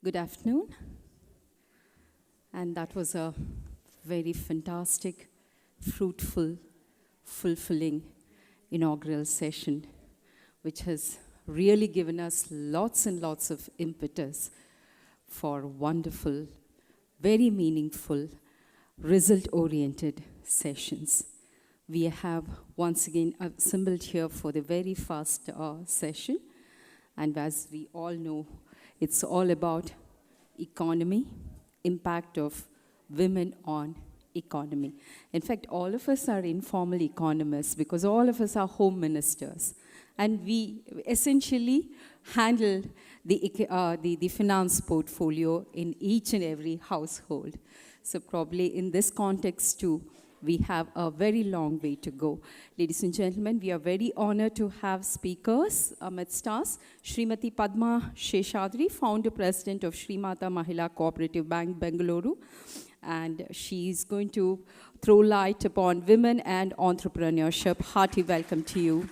Good afternoon. And that was a very fantastic, fruitful, fulfilling inaugural session, which has really given us lots and lots of impetus for wonderful, very meaningful, result-oriented sessions. We have once again assembled here for the very first session. And as we all know, it's all about economy, impact of women on economy. In fact, all of us are informal economists because all of us are home ministers. And we essentially handle the finance portfolio in each and every household. So probably in this context too, we have a very long way to go. Ladies and gentlemen, we are very honored to have speakers amidst us. Srimati Padma Sheshadri, founder president of Shri Mata Mahila Cooperative Bank, Bengaluru. And she's going to throw light upon women and entrepreneurship. Hearty welcome to you.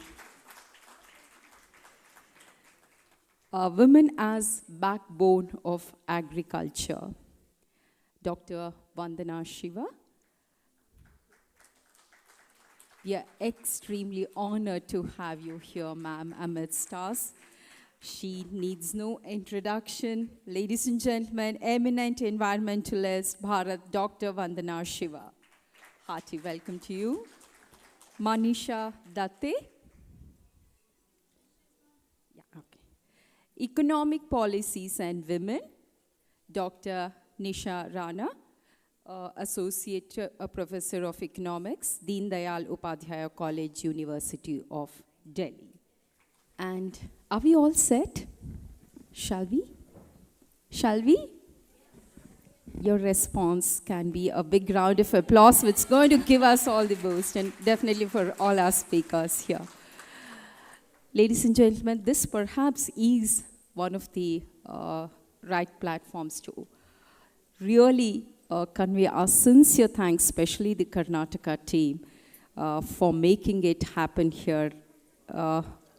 Women as backbone of agriculture. Dr. Vandana Shiva. We are extremely honored to have you here, ma'am, amidst us. She needs no introduction. Ladies and gentlemen, eminent environmentalist, Bharat, Dr. Vandana Shiva. Hearty welcome to you. Manisha Datte. Yeah, okay. Economic Policies and Women, Dr. Nisha Rana. Associate Professor of Economics, Deen Dayal Upadhyaya College, University of Delhi. And are we all set? Shall we? Shall we? Your response can be a big round of applause, which is going to give us all the boost, and definitely for all our speakers here. Ladies and gentlemen, this perhaps is one of the right platforms to really convey our sincere thanks, especially the Karnataka team, for making it happen here.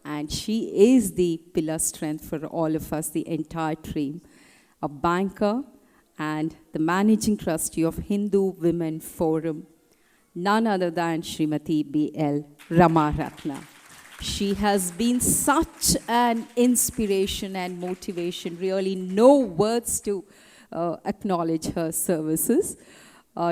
And she is the pillar strength for all of us, the entire team. A banker and the managing trustee of Hindu Women Forum, none other than Srimati B.L. Ramaratna. She has been such an inspiration and motivation, really no words to acknowledge her services.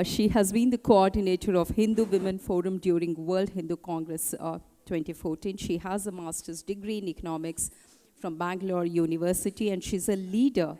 She has been the coordinator of Hindu Women Forum during World Hindu Congress 2014. She has a master's degree in economics from Bangalore University, and she's a leader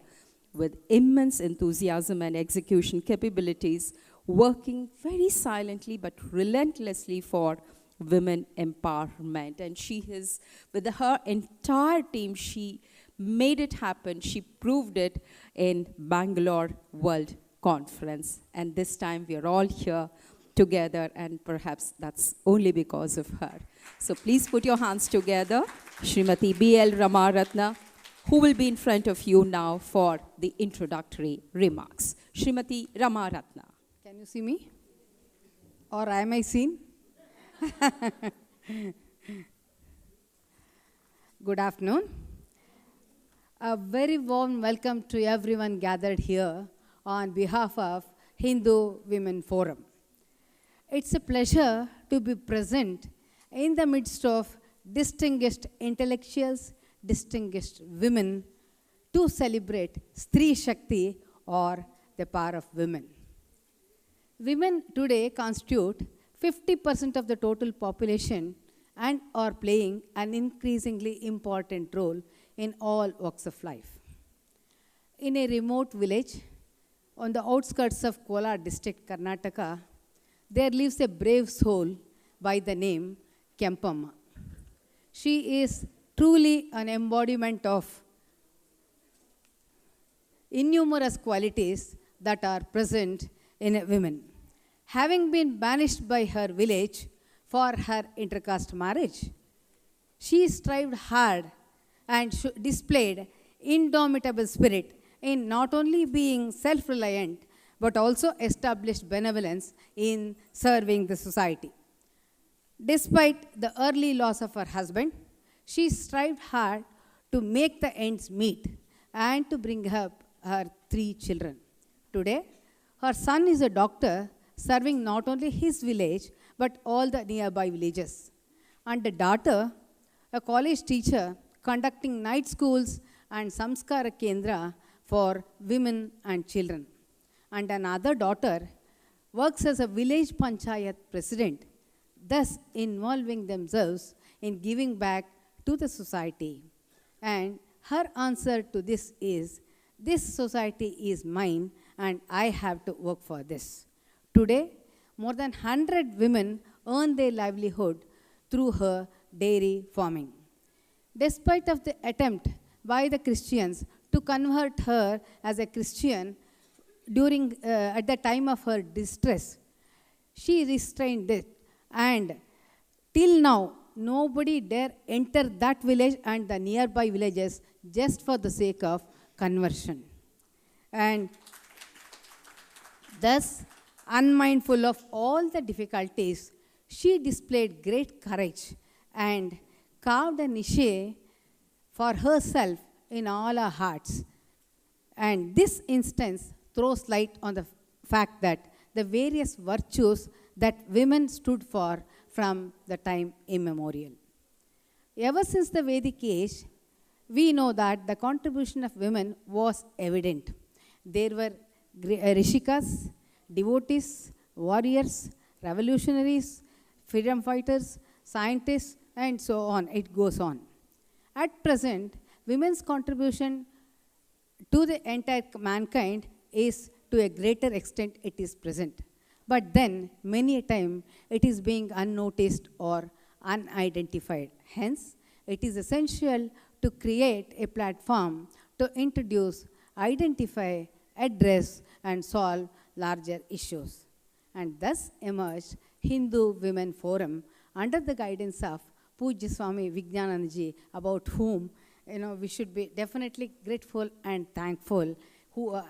with immense enthusiasm and execution capabilities, working very silently but relentlessly for women empowerment. And she has, with her entire team, she made it happen. She proved it in Bangalore World Conference. And this time we are all here together, and perhaps that's only because of her. So please put your hands together. Srimati B.L. Ramaratna, who will be in front of you now for the introductory remarks. Srimati Ramaratna. Can you see me? Or am I seen? Good afternoon. A very warm welcome to everyone gathered here on behalf of Hindu Women Forum. It's a pleasure to be present in the midst of distinguished intellectuals, distinguished women, to celebrate Stree Shakti, or the power of women. Women today constitute 50% of the total population and are playing an increasingly important role in all walks of life. In a remote village on the outskirts of Kolar district, Karnataka, there lives a brave soul by the name Kempamma. She is truly an embodiment of innumerous qualities that are present in a woman. Having been banished by her village for her intercaste marriage, she strived hard and displayed indomitable spirit in not only being self-reliant, but also established benevolence in serving the society. Despite the early loss of her husband, she strived hard to make the ends meet and to bring up her 3 children. Today, her son is a doctor serving not only his village but all the nearby villages. And the daughter, a college teacher conducting night schools and Samskara Kendra for women and children. And another daughter works as a village panchayat president, thus involving themselves in giving back to the society. And her answer to this is, this society is mine and I have to work for this. Today, more than 100 women earn their livelihood through her dairy farming. Despite of the attempt by the Christians to convert her as a Christian during at the time of her distress, she restrained it, and till now nobody dare enter that village and the nearby villages just for the sake of conversion. And thus, unmindful of all the difficulties, she displayed great courage and carved a niche for herself in all our hearts. And this instance throws light on the fact that the various virtues that women stood for from the time immemorial. Ever since the Vedic age, we know that the contribution of women was evident. There were rishikas, devotees, warriors, revolutionaries, freedom fighters, scientists, and so on. It goes on. At present, women's contribution to the entire mankind is to a greater extent it is present. But then, many a time, it is being unnoticed or unidentified. Hence, it is essential to create a platform to introduce, identify, address, and solve larger issues. And thus emerged Hindu Women Forum under the guidance of Pujya Swami Vijnanandaji, about whom we should be definitely grateful and thankful,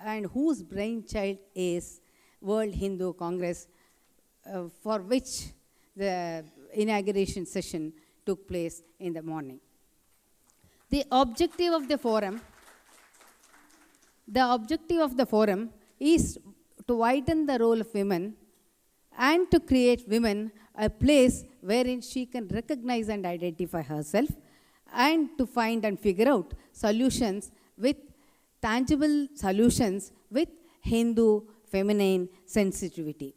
and whose brainchild is World Hindu Congress, for which the inauguration session took place in the morning. The objective of the forum is to widen the role of women and to create women a place wherein she can recognize and identify herself, and to find and figure out solutions with tangible solutions with Hindu feminine sensitivity.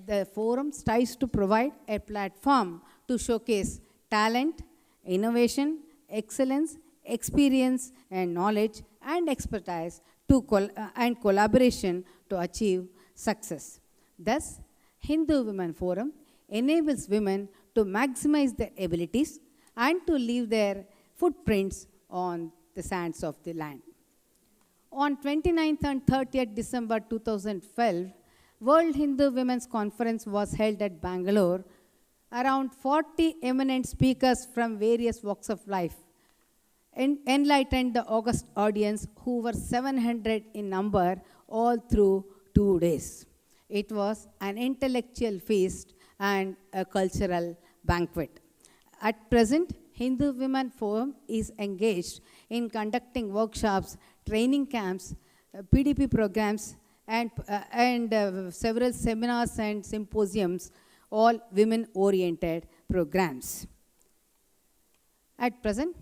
The forum strives to provide a platform to showcase talent, innovation, excellence, experience, and knowledge and expertise and collaboration to achieve success. Thus, Hindu Women Forum enables women to maximize their abilities and to leave their footprints on the sands of the land. On 29th and 30th December 2012, World Hindu Women's Conference was held at Bangalore. Around 40 eminent speakers from various walks of life enlightened the august audience, who were 700 in number, all through 2 days. It was an intellectual feast and a cultural banquet. At present, Hindu Women Forum is engaged in conducting workshops, training camps, PDP programs, and several seminars and symposiums, all women-oriented programs. At present,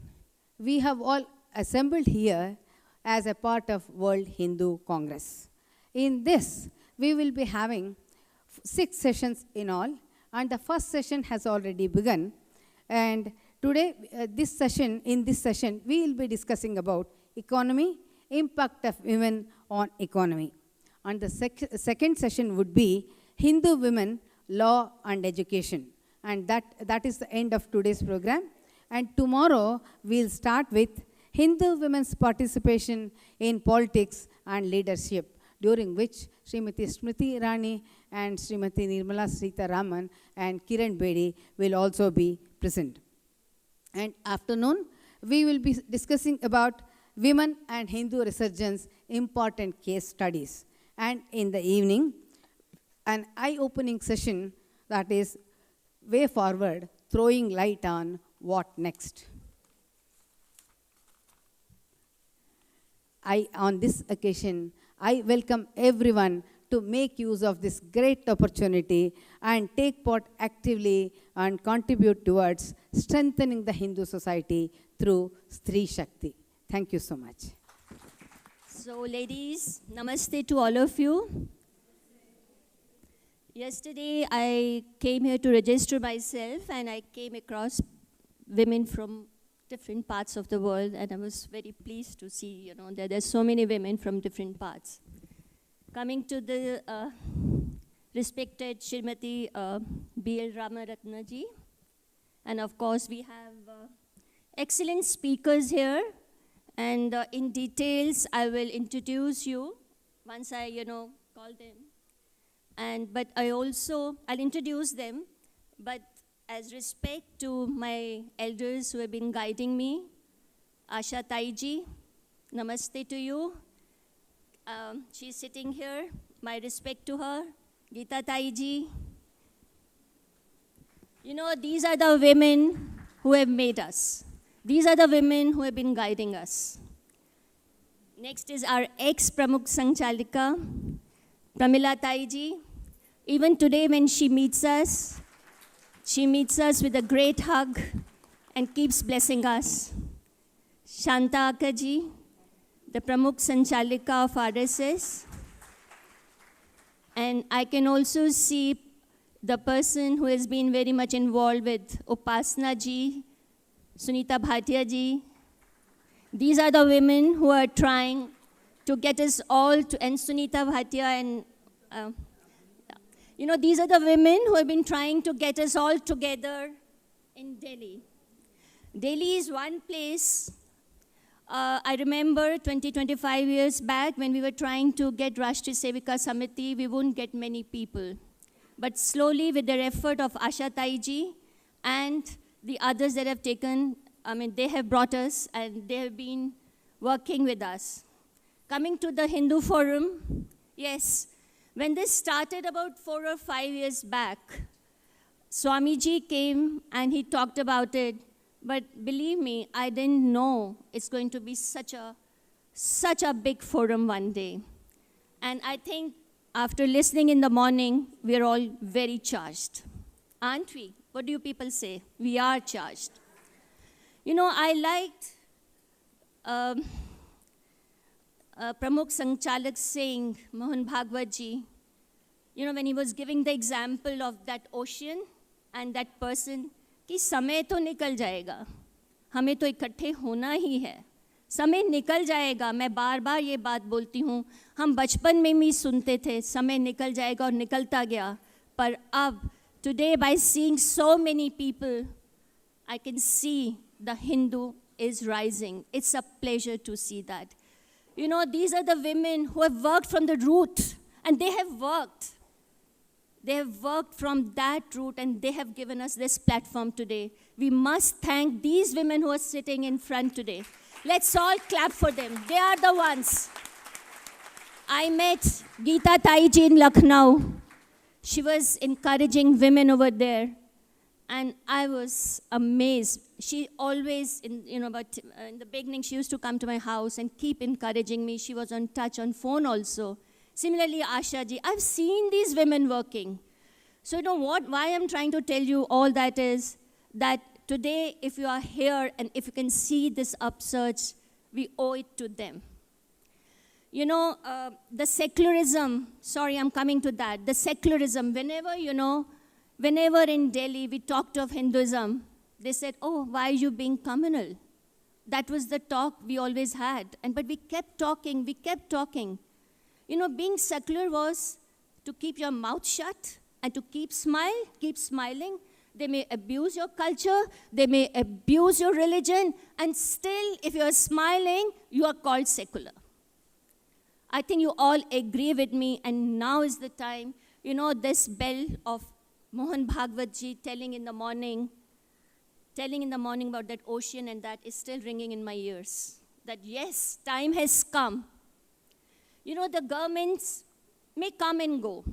we have all assembled here as a part of World Hindu Congress. In this, we will be having 6 sessions in all, and the first session has already begun. And today, in this session, we will be discussing about economy, impact of women on economy. And the second session would be Hindu women, law and education. And that is the end of today's program. And tomorrow, we'll start with Hindu women's participation in politics and leadership, during which Srimati Smriti Irani and Srimati Nirmala Sitharaman and Kiran Bedi will also be present. And afternoon, we will be discussing about women and Hindu resurgence, important case studies. And in the evening, an eye-opening session, that is Way Forward, throwing light on what next. on this occasion, I welcome everyone to make use of this great opportunity and take part actively and contribute towards strengthening the Hindu society through Stree Shakti. Thank you so much. So ladies, namaste to all of you. Yesterday I came here to register myself and I came across women from different parts of the world and I was very pleased to see, that there's so many women from different parts. Coming to the respected Shrimati B.L. Ramaratna ji, and of course we have excellent speakers here, and in details I will introduce you once I, call them. But I'll introduce them, but as respect to my elders who have been guiding me, Asha Taiji, namaste to you. She's sitting here. My respect to her. Geeta Taiji. These are the women who have made us. These are the women who have been guiding us. Next is our ex-Pramukh Sangchalika, Pramila Taiji. Even today when she meets us with a great hug and keeps blessing us. Shanta Akaji, the Pramukh Sanchalika of RSS. And I can also see the person who has been very much involved with Upasna ji, Sunita Bhatia ji. These are the women who are trying to get us all to, and Sunita Bhatia and, these are the women who have been trying to get us all together in Delhi. Delhi is one place. I remember 25 years back when we were trying to get Rashtriya Sevika Samiti, we wouldn't get many people. But slowly with the effort of Asha Taiji and the others that have taken, they have brought us and they have been working with us. Coming to the Hindu Forum, yes, when this started about 4 or 5 years back, Swamiji came and he talked about it. But believe me, I didn't know it's going to be such a big forum one day. And I think after listening in the morning, we're all very charged. Aren't we? What do you people say? We are charged. I liked Pramukh Sangchalak saying, Mohan Bhagwat ji, when he was giving the example of that ocean and that person, कि समय तो निकल जाएगा, हमें तो इकट्ठे होना ही है, समय निकल जाएगा. मैं बार बार ये बात बोलती हूँ, हम बचपन में भी सुनते थे, समय निकल जाएगा और निकलता गया. पर अब, today by seeing so many people, I can see the Hindu is rising. It's a pleasure to see that. These are the women who have worked from the root, and they have worked. They have worked from that route and they have given us this platform today. We must thank these women who are sitting in front today. Let's all clap for them. They are the ones. I met Geeta Taiji in Lucknow. She was encouraging women over there. And I was amazed. She always, in the beginning, she used to come to my house and keep encouraging me. She was on touch, on phone also. Similarly, Asha ji, I've seen these women working. So why I'm trying to tell you all that is that today, if you are here and if you can see this upsurge, we owe it to them. The secularism, sorry, I'm coming to that. The secularism, whenever in Delhi we talked of Hinduism, they said, oh, why are you being communal? That was the talk we always had. But we kept talking. Being secular was to keep your mouth shut and to keep smiling. They may abuse your culture, they may abuse your religion, and still, if you're smiling, you are called secular. I think you all agree with me, and now is the time, this bell of Mohan Bhagwat ji telling in the morning about that ocean, and that is still ringing in my ears. That yes, time has come. The governments may come and go.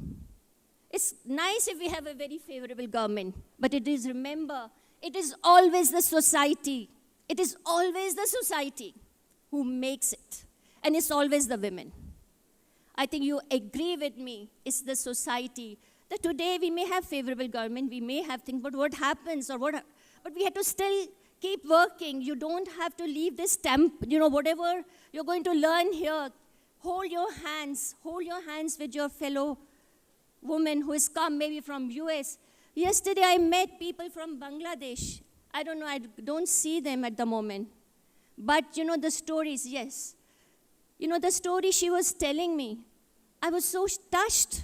It's nice if we have a very favorable government, but remember, it is always the society. It is always the society who makes it. and it's always the women. I think you agree with me, it's the society. That today we may have favorable government, we may have things, but what happens but we have to still keep working. You don't have to leave this whatever you're going to learn here, hold your hands with your fellow woman who has come maybe from US. Yesterday I met people from Bangladesh. I don't know, I don't see them at the moment. But the stories, yes. The story she was telling me, I was so touched.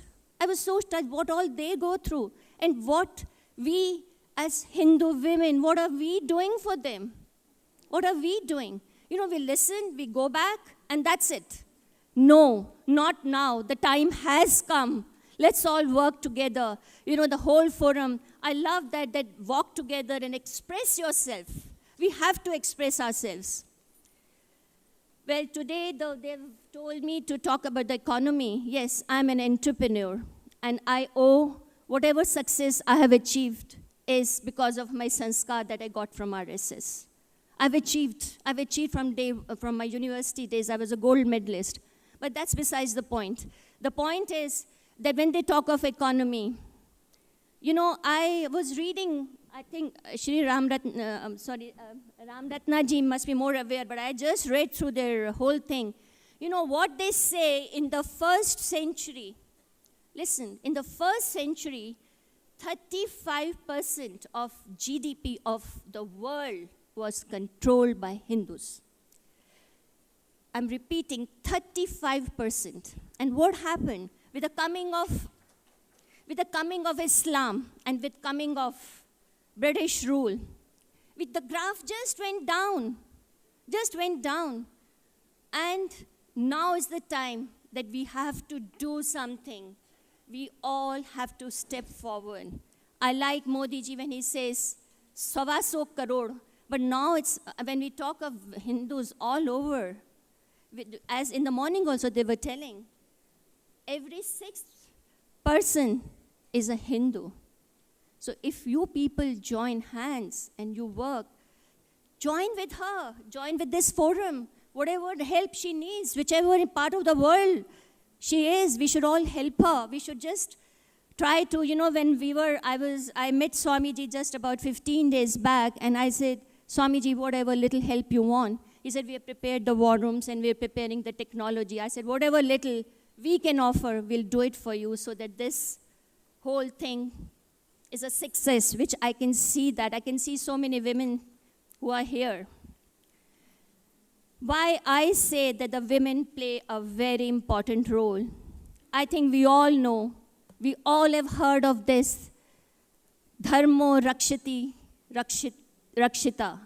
What all they go through and what we as Hindu women, what are we doing for them? What are we doing? We listen, we go back, and that's it. No, not now. The time has come. Let's all work together. The whole forum. I love that walk together and express yourself. We have to express ourselves. Well, today they've told me to talk about the economy. Yes, I'm an entrepreneur, and I owe whatever success I have achieved is because of my sanskar that I got from RSS. I've achieved from my university days. I was a gold medalist, but that's besides the point. The point is that when they talk of economy, I was reading, I think Shri Ramratna ji must be more aware, but I just read through their whole thing. What they say in the first century, listen, in the first century, 35% of GDP of the world was controlled by Hindus. I'm repeating, 35%. And what happened? With the coming of Islam and with coming of British rule, the graph just went down. And now is the time that we have to do something. We all have to step forward. I like Modi ji when he says, 125 crore. But now it's, when we talk of Hindus all over, as in the morning also they were telling, every sixth person is a Hindu. So if you people join hands and you work, join with her, join with this forum, whatever help she needs, whichever part of the world she is, we should all help her. We should just try to, when I met Swamiji just about 15 days back, and I said, Swamiji, whatever little help you want. He said, we have prepared the war rooms and we're preparing the technology. I said, whatever little we can offer, we'll do it for you so that this whole thing is a success, which I can see that. I can see so many women who are here. Why I say that the women play a very important role. I think we all know, we all have heard of this, dharmo rakshati rakshita.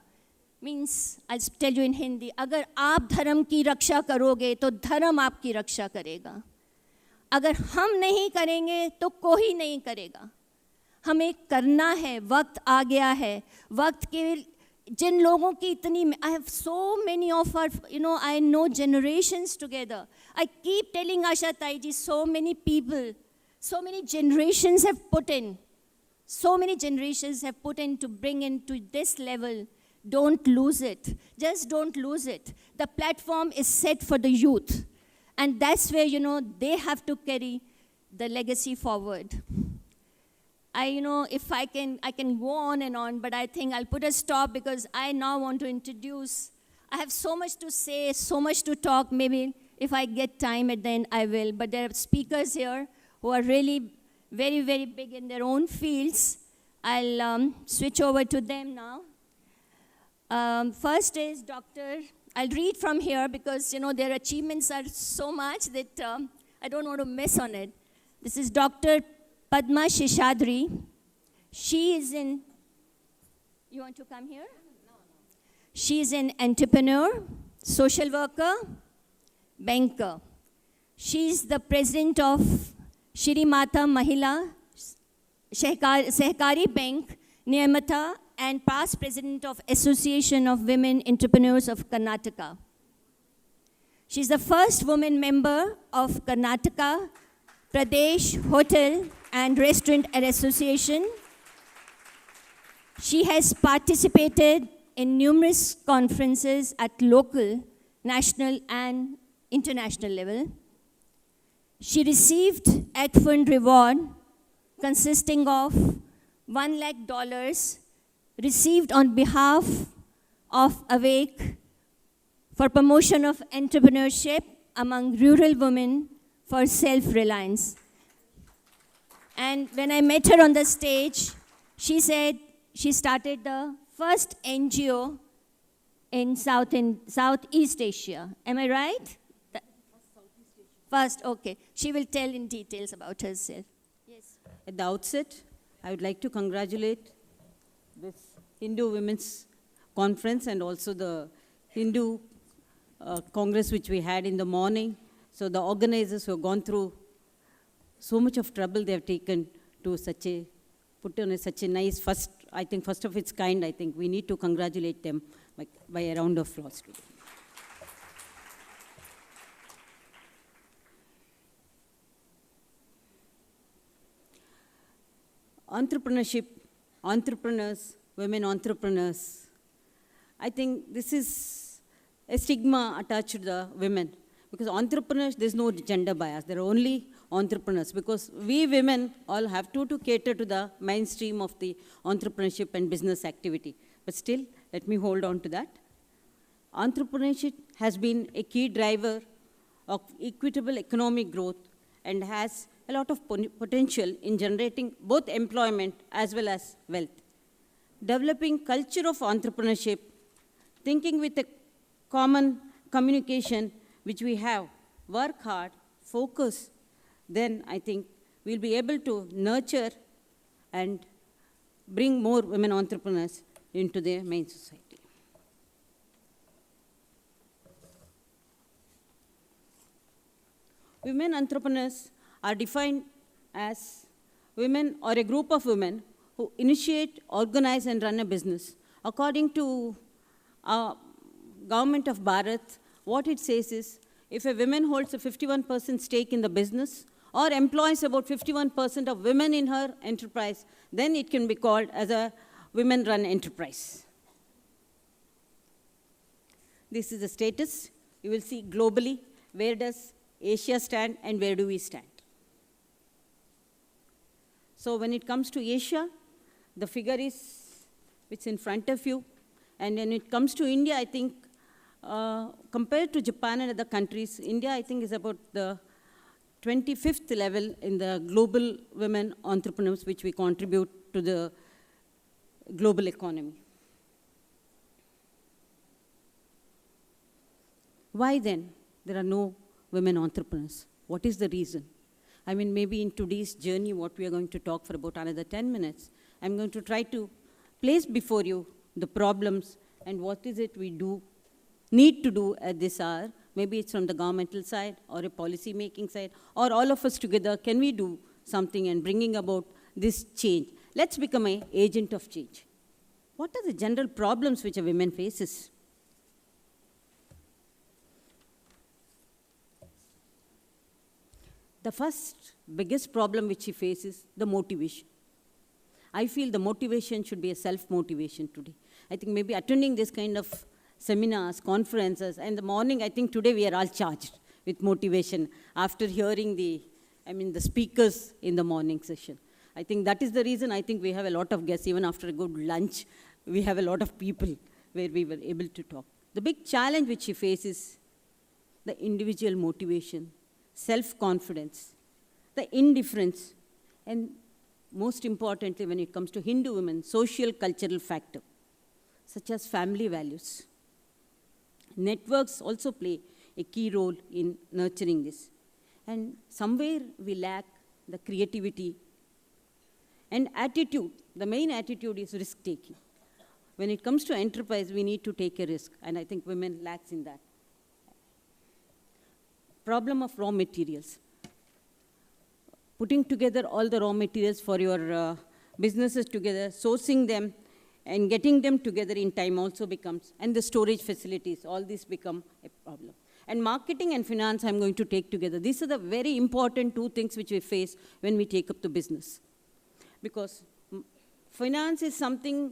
Means, I'll tell you in Hindi, अगर आप धर्म की रक्षा करोगे तो धर्म आपकी रक्षा करेगा. अगर हम नहीं करेंगे तो कोई नहीं करेगा. हमें करना है, वक्त आ गया है. वक्त के जिन लोगों की इतनी, I have so many of our, I know generations together. I keep telling Asha Taiji, so many people, so many generations have put in. So many generations have put in to bring into this level. Don't lose it. Just don't lose it. The platform is set for the youth. And that's where, they have to carry the legacy forward. If I can go on and on, but I think I'll put a stop because I now want to introduce. I have so much to say, so much to talk. Maybe if I get time at the end, I will. But there are speakers here who are really very, very big in their own fields. I'll switch over to them now. First is Dr. I'll read from here because, their achievements are so much that I don't want to miss on it. This is Dr. Padma Sheshadri. She is in, you want to come here? No. She is an entrepreneur, social worker, banker. She is the president of Shri Mata Mahila Sehkari Bank, Niyamata, and past president of Association of Women Entrepreneurs of Karnataka. She's the first woman member of Karnataka Pradesh Hotel and Restaurant Association. She has participated in numerous conferences at local, national, and international level. She received ACFund reward consisting of $1 lakh received on behalf of Awake for promotion of entrepreneurship among rural women for self-reliance. And when I met her on the stage, she said she started the first NGO in Southeast Asia. Am I right? First, okay. She will tell in details about herself. Yes. At the outset, I would like to congratulate this Hindu Women's Conference and also the Hindu Congress which we had in the morning. So the organizers who have gone through so much of trouble they have taken to put on such a nice first of its kind. I think we need to congratulate them by a round of applause today. Entrepreneurship, entrepreneurs, women entrepreneurs. I think this is a stigma attached to the women. Because entrepreneurs, there's no gender bias. There are only entrepreneurs. Because we women all have to cater to the mainstream of the entrepreneurship and business activity. But still, let me hold on to that. Entrepreneurship has been a key driver of equitable economic growth and has a lot of potential in generating both employment as well as wealth. Developing culture of entrepreneurship, thinking with a common communication which we have, work hard, focus, then I think we'll be able to nurture and bring more women entrepreneurs into the main society. Women entrepreneurs are defined as women or a group of women who initiate, organize, and run a business. According to Government of Bharat, what it says is, if a woman holds a 51% stake in the business or employs about 51% of women in her enterprise, then it can be called as a women-run enterprise. This is the status. You will see globally, where does Asia stand and where do we stand? So when it comes to Asia, the figure is, it's in front of you. And when it comes to India, I think, compared to Japan and other countries, India, I think, is about the 25th level in the global women entrepreneurs, which we contribute to the global economy. Why then there are no women entrepreneurs? What is the reason? I mean, maybe in today's journey, what we are going to talk for about another 10 minutes, I'm going to try to place before you the problems and what is it we need to do at this hour. Maybe it's from the governmental side or a policy making side, or all of us together, can we do something and bringing about this change? Let's become an agent of change. What are the general problems which a woman faces? The first biggest problem which she faces, the motivation. I feel the motivation should be a self-motivation today. I think maybe attending this kind of seminars, conferences, and in the morning, I think today we are all charged with motivation after hearing the speakers in the morning session. I think that is the reason I think we have a lot of guests. Even after a good lunch, we have a lot of people where we were able to talk. The big challenge which she faces, the individual motivation, self-confidence, the indifference, and most importantly, when it comes to Hindu women, social cultural factor, such as family values. Networks also play a key role in nurturing this. And somewhere we lack the creativity and attitude. The main attitude is risk-taking. When it comes to enterprise, we need to take a risk, and I think women lacks in that. Problem of raw materials. Putting together all the raw materials for your businesses together, sourcing them, and getting them together in time also becomes, and the storage facilities, all these become a problem. And marketing and finance I'm going to take together. These are the very important two things which we face when we take up the business. Because finance is something,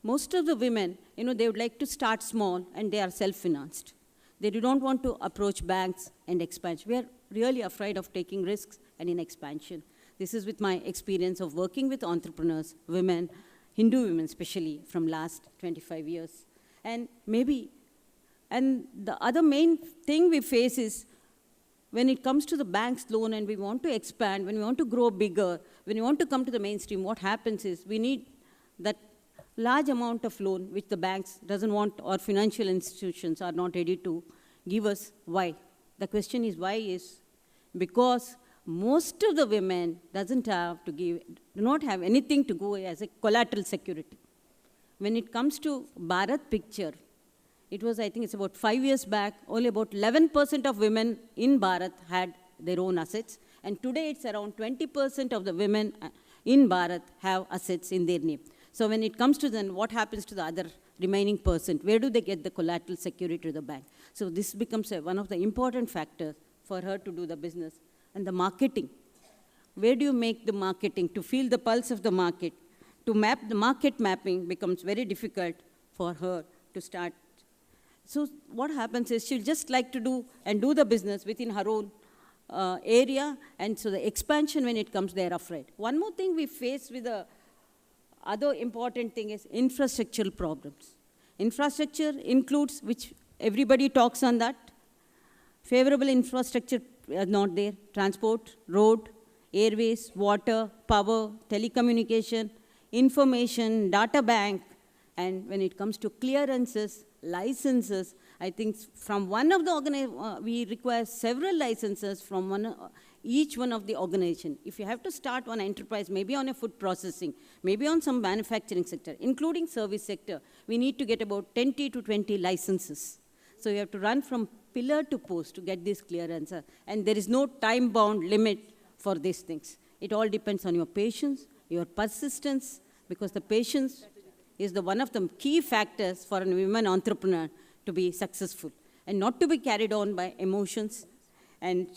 most of the women, they would like to start small and they are self-financed. They do not want to approach banks and expansion. We are really afraid of taking risks and in expansion. This is with my experience of working with entrepreneurs, women, Hindu women especially, from last 25 years. And the other main thing we face is when it comes to the bank's loan and we want to expand, when we want to grow bigger, when we want to come to the mainstream, what happens is we need that large amount of loan which the banks doesn't want or financial institutions are not ready to give us. Why? The question is why is because most of the women do not have anything to go as a collateral security. When it comes to Bharat picture, it was, I think it's about 5 years back, only about 11% of women in Bharat had their own assets. And today it's around 20% of the women in Bharat have assets in their name. So when it comes to then what happens to the other remaining percent, where do they get the collateral security to the bank? So this becomes one of the important factors for her to do the business. And the marketing, where do you make the marketing to feel the pulse of the market? To map the market mapping becomes very difficult for her to start. So what happens is she'll just like to do the business within her own area, and so the expansion when it comes, they're afraid. One more thing we face with the other important thing is infrastructural problems. Infrastructure includes, which everybody talks on that, favorable infrastructure are not there, transport, road, airways, water, power, telecommunication, information, data bank, and when it comes to clearances, licenses, I think from one of the we require several licenses from each one of the organization. If you have to start one enterprise, maybe on a food processing, maybe on some manufacturing sector, including service sector, we need to get about 10 to 20 licenses. So you have to run from pillar to post to get this clearance. And there is no time-bound limit for these things. It all depends on your patience, your persistence, because the patience is one of the key factors for a women entrepreneur to be successful and not to be carried on by emotions. And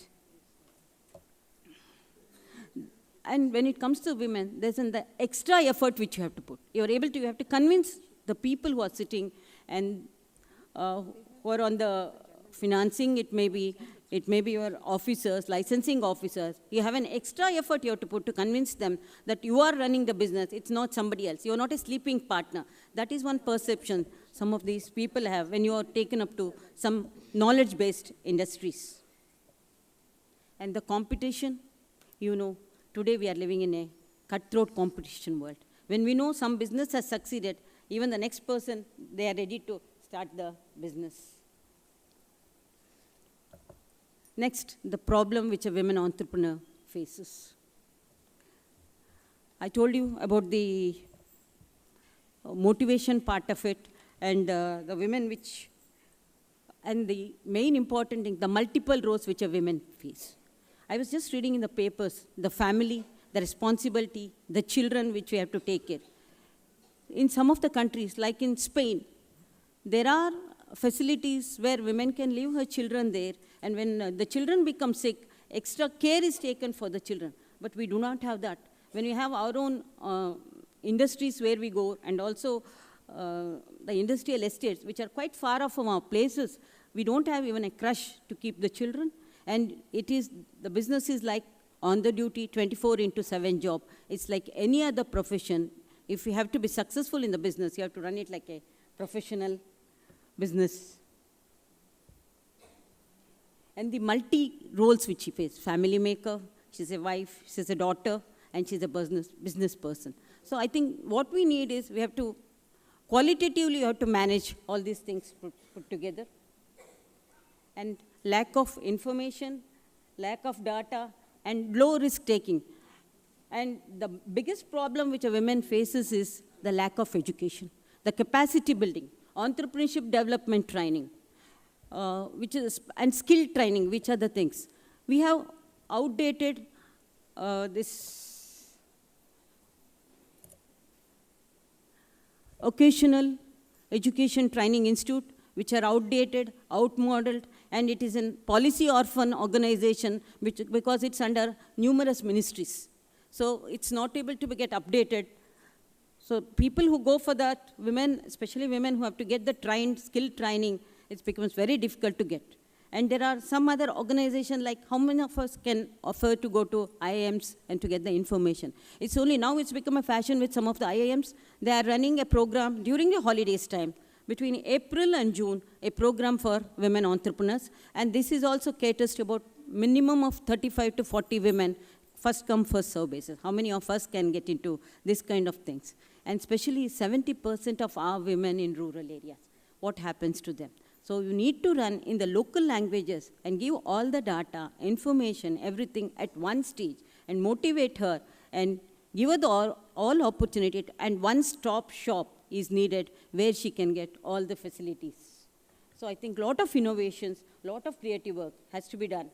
when it comes to women, there's the extra effort which you have to put. You have to convince the people who are sitting and who are on the financing, it may be your officers, licensing officers. You have an extra effort you have to put to convince them that you are running the business, it's not somebody else. You are not a sleeping partner. That is one perception some of these people have when you are taken up to some knowledge-based industries. And the competition, today we are living in a cutthroat competition world. When we know some business has succeeded, even the next person, they are ready to start the business. Next, the problem which a women entrepreneur faces. I told you about the motivation part of it and the women and the main important thing, the multiple roles which a women face. I was just reading in the papers, the family, the responsibility, the children which we have to take care. In some of the countries, like in Spain, there are facilities where women can leave her children there, and when the children become sick, extra care is taken for the children. But we do not have that. When we have our own industries where we go, and also the industrial estates, which are quite far off from our places, we don't have even a crush to keep the children. And the business is like on the duty 24/7 job. It's like any other profession. If you have to be successful in the business, you have to run it like a professional business. And the multi-roles which she faces, family maker, she's a wife, she's a daughter, and she's a business person. So I think what we need is we have to, qualitatively, you have to manage all these things put together. And lack of information, lack of data, and low risk taking. And the biggest problem which a woman faces is the lack of education, the capacity building, entrepreneurship development training, and skill training, which are the things. We have outdated this occasional education training institute, which are outdated, outmodeled, and it is a policy orphan organization because it's under numerous ministries. So it's not able to get updated. So people who go for that, women, especially women who have to get the skill training, it becomes very difficult to get. And there are some other organizations, like how many of us can afford to go to IIMs and to get the information? It's only now it's become a fashion with some of the IIMs. They are running a program during the holidays time, between April and June, a program for women entrepreneurs. And this is also caters to about minimum of 35 to 40 women, first come, first serve basis. How many of us can get into this kind of things? And especially 70% of our women in rural areas, what happens to them? So you need to run in the local languages and give all the data, information, everything at one stage and motivate her and give her the all opportunity, and one-stop shop is needed where she can get all the facilities. So I think a lot of innovations, a lot of creative work has to be done.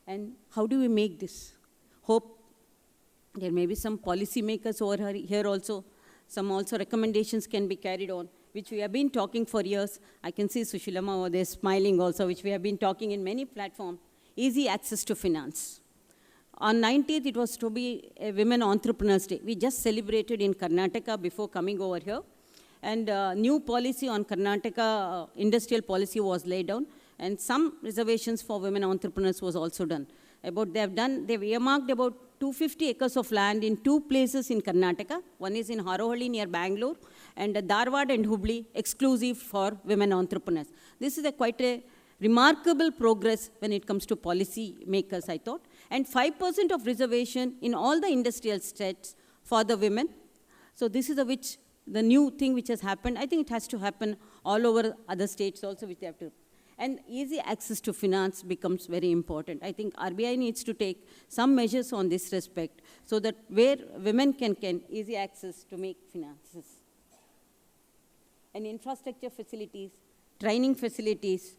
And how do we make this? Hope there may be some policy makers over here also. Some also recommendations can be carried on, which we have been talking for years. I can see Sushilama over there smiling also, which we have been talking in many platforms. Easy access to finance. On 19th, it was to be a Women Entrepreneurs Day. We just celebrated in Karnataka before coming over here. And new policy on Karnataka industrial policy was laid down. And some reservations for women entrepreneurs was also done. They've earmarked about 250 acres of land in two places in Karnataka. One is in Harohalli near Bangalore, and Dharwad and Hubli exclusive for women entrepreneurs. This is quite a remarkable progress when it comes to policy makers, I thought. And 5% of reservation in all the industrial states for the women. So this is the new thing which has happened. I think it has to happen all over other states also, which they have to. And easy access to finance becomes very important. I think RBI needs to take some measures on this respect so that where women can easy access to make finances. And infrastructure facilities, training facilities,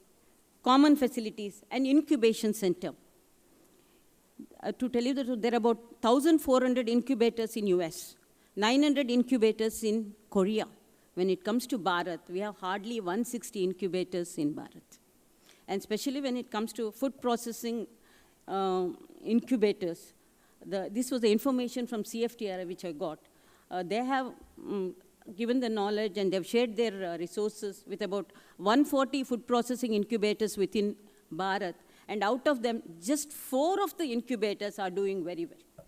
common facilities, and incubation center. To tell you the truth, there are about 1,400 incubators in US, 900 incubators in Korea. When it comes to Bharat, we have hardly 160 incubators in Bharat. And especially when it comes to food processing incubators, this was the information from CFTRI which I got. They have given the knowledge and they've shared their resources with about 140 food processing incubators within Bharat. And out of them, just 4 of the incubators are doing very well.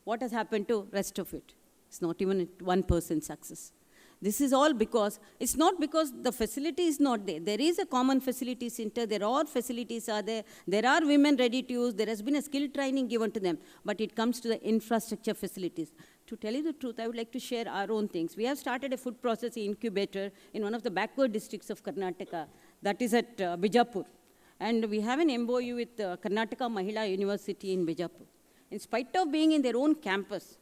What has happened to rest of it? It's not even 1% success. This is all because, it's not because the facility is not there. There is a common facility center, there are facilities are there, there are women ready to use, there has been a skill training given to them, but it comes to the infrastructure facilities. To tell you the truth, I would like to share our own things. We have started a food processing incubator in one of the backward districts of Karnataka, that is at Bijapur. And we have an MOU with Karnataka Mahila University in Bijapur. In spite of being in their own campus,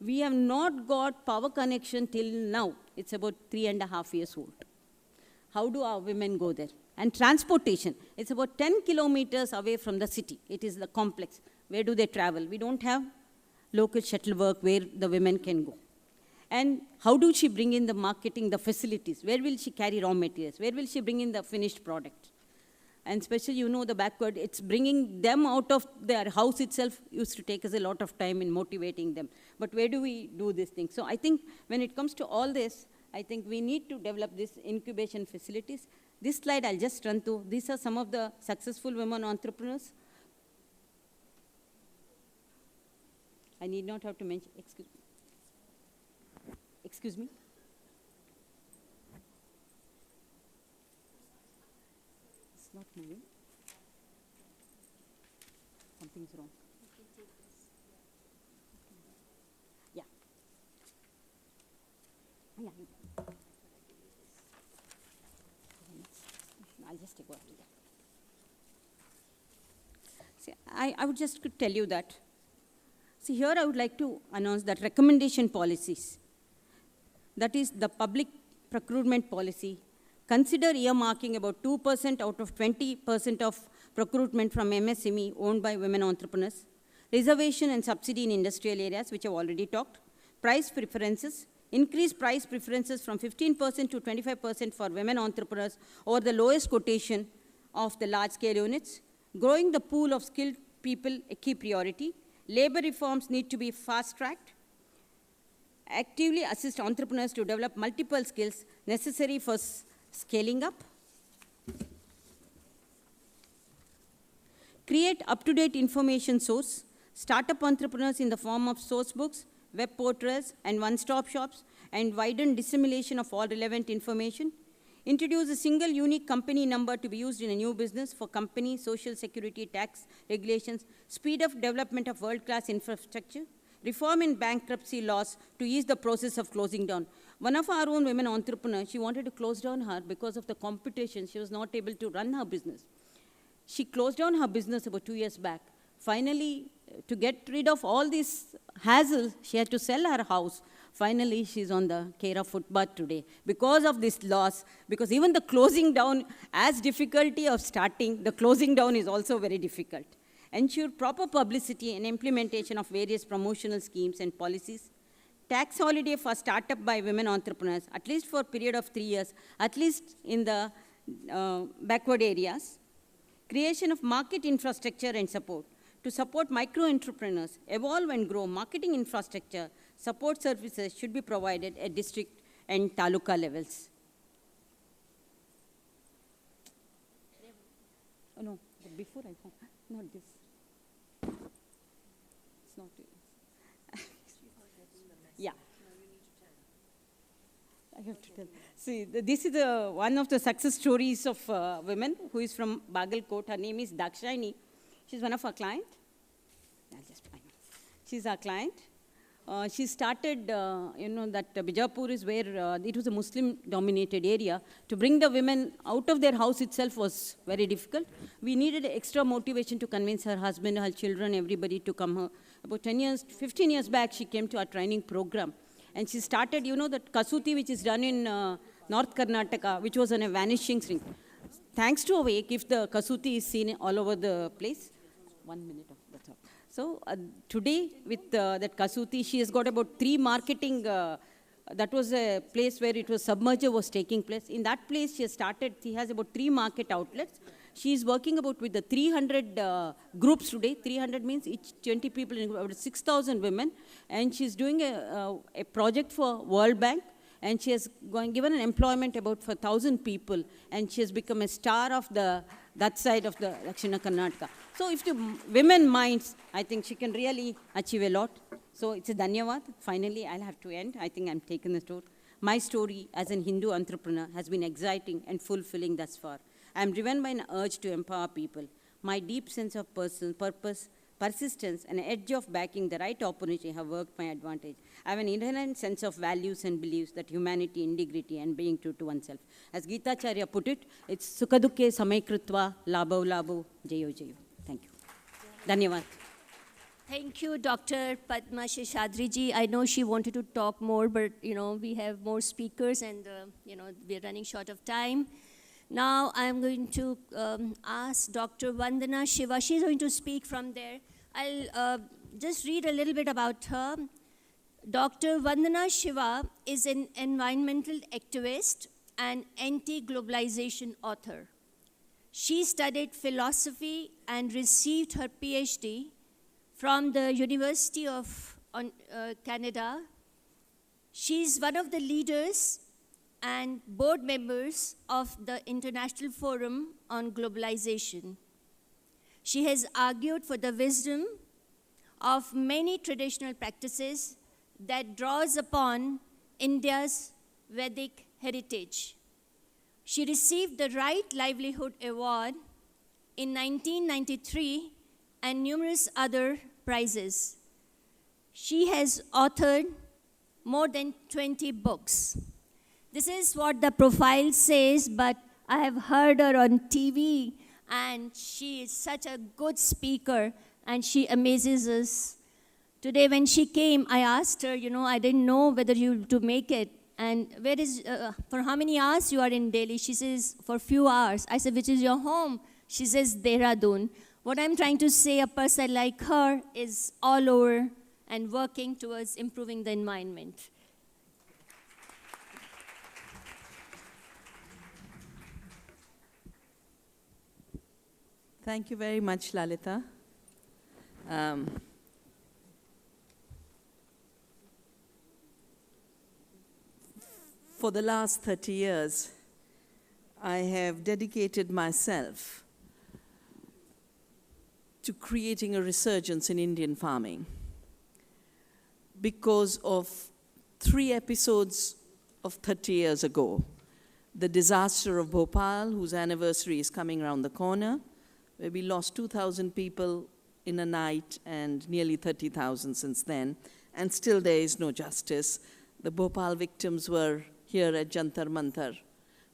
we have not got power connection till now. It's about 3.5 years old. How do our women go there? And transportation, it's about 10 kilometers away from the city. It is the complex. Where do they travel? We don't have local shuttle work where the women can go. And how do she bring in the marketing, the facilities? Where will she carry raw materials? Where will she bring in the finished product? And especially, the backward, it's bringing them out of their house itself used to take us a lot of time in motivating them. But where do we do this thing? So I think when it comes to all this, I think we need to develop these incubation facilities. This slide I'll just run through. These are some of the successful women entrepreneurs. I need not have to mention, excuse me. Not moving. Something's wrong. Yeah. I'll just take over to that. See, I would just could tell you that. See, here I would like to announce that recommendation policies. That is the public procurement policy. Consider earmarking about 2% out of 20% of procurement from MSME owned by women entrepreneurs. Reservation and subsidy in industrial areas, which I've already talked. Price preferences. Increase price preferences from 15% to 25% for women entrepreneurs over the lowest quotation of the large-scale units. Growing the pool of skilled people, a key priority. Labor reforms need to be fast-tracked. actively assist entrepreneurs to develop multiple skills necessary for scaling up. Create up-to-date information source. Startup entrepreneurs in the form of source books, web portals, and one-stop shops, and widen dissemination of all relevant information. Introduce a single unique company number to be used in a new business for company, social security, tax regulations. Speed up development of world-class infrastructure. Reform in bankruptcy laws to ease the process of closing down. One of our own women entrepreneurs, she wanted to close down her because of the competition. She was not able to run her business. She closed down her business about 2 years back. Finally, to get rid of all this hassle, she had to sell her house. Finally, she's on the Kera footpath today. Because of this loss, because even the closing down, as difficulty of starting, the closing down is also very difficult. Ensure proper publicity and implementation of various promotional schemes and policies. Tax holiday for startup by women entrepreneurs, at least for a period of 3 years, at least in the backward areas. Creation of market infrastructure and support. To support micro-entrepreneurs, evolve and grow marketing infrastructure, support services should be provided at district and taluka levels. Oh no, before I found, not this. It's not it. Yeah. I have to tell. See, this is one of the success stories of women who is from Bagalkot. Her name is Dakshayani. She's one of our clients. She's our client. She started, that Bijapur is where it was a Muslim-dominated area. To bring the women out of their house itself was very difficult. We needed extra motivation to convince her husband, her children, everybody to come here. About 15 years back, she came to our training program. And she started, that Kasuti, which is done in North Karnataka, which was on a vanishing string. Thanks to Awake, if the Kasuti is seen all over the place. 1 minute of that's all. So today, with that Kasuti, she has got about 3 marketing. That was a place where it was submerger was taking place. In that place, she has about 3 market outlets. She is working about with the 300 groups today. 300 means each 20 people, about 6,000 women. And she's doing a project for World Bank. And she has given an employment about for 1,000 people. And she has become a star of that side of the Dakshina Karnataka. So if the women minds, I think she can really achieve a lot. So it's a dhanyavad. Finally, I'll have to end. I think I'm taking the tour. My story as an Hindu entrepreneur has been exciting and fulfilling thus far. I am driven by an urge to empower people. My deep sense of purpose, persistence, and edge of backing the right opportunity have worked my advantage. I have an inherent sense of values and beliefs that humanity, integrity, and being true to oneself. As Geeta Charya put it, it's Sukadukke Samaykritva Labhav Labhav Jayo Jayo. Thank you. Dhanyavad. Thank you, Dr. Padma Seshadri-ji. I know she wanted to talk more, but we have more speakers and we're running short of time. Now I'm going to ask Dr. Vandana Shiva. She's going to speak from there. I'll just read a little bit about her. Dr. Vandana Shiva is an environmental activist and anti-globalization author. She studied philosophy and received her PhD from the University of Canada. She's one of the leaders and board members of the International Forum on Globalization. She has argued for the wisdom of many traditional practices that draws upon India's Vedic heritage. She received the Right Livelihood Award in 1993 and numerous other prizes. She has authored more than 20 books. This is what the profile says, but I have heard her on TV, and she is such a good speaker, and she amazes us. Today when she came, I asked her, I didn't know whether you to make it, and for how many hours you are in Delhi? She says, for few hours. I said, which is your home? She says, Dehradun. What I'm trying to say, a person like her is all over and working towards improving the environment. Thank you very much, Lalita. For the last 30 years, I have dedicated myself to creating a resurgence in Indian farming because of 3 episodes of 30 years ago. The disaster of Bhopal, whose anniversary is coming around the corner, where we lost 2,000 people in a night and nearly 30,000 since then, and still there is no justice. The Bhopal victims were here at Jantar Mantar.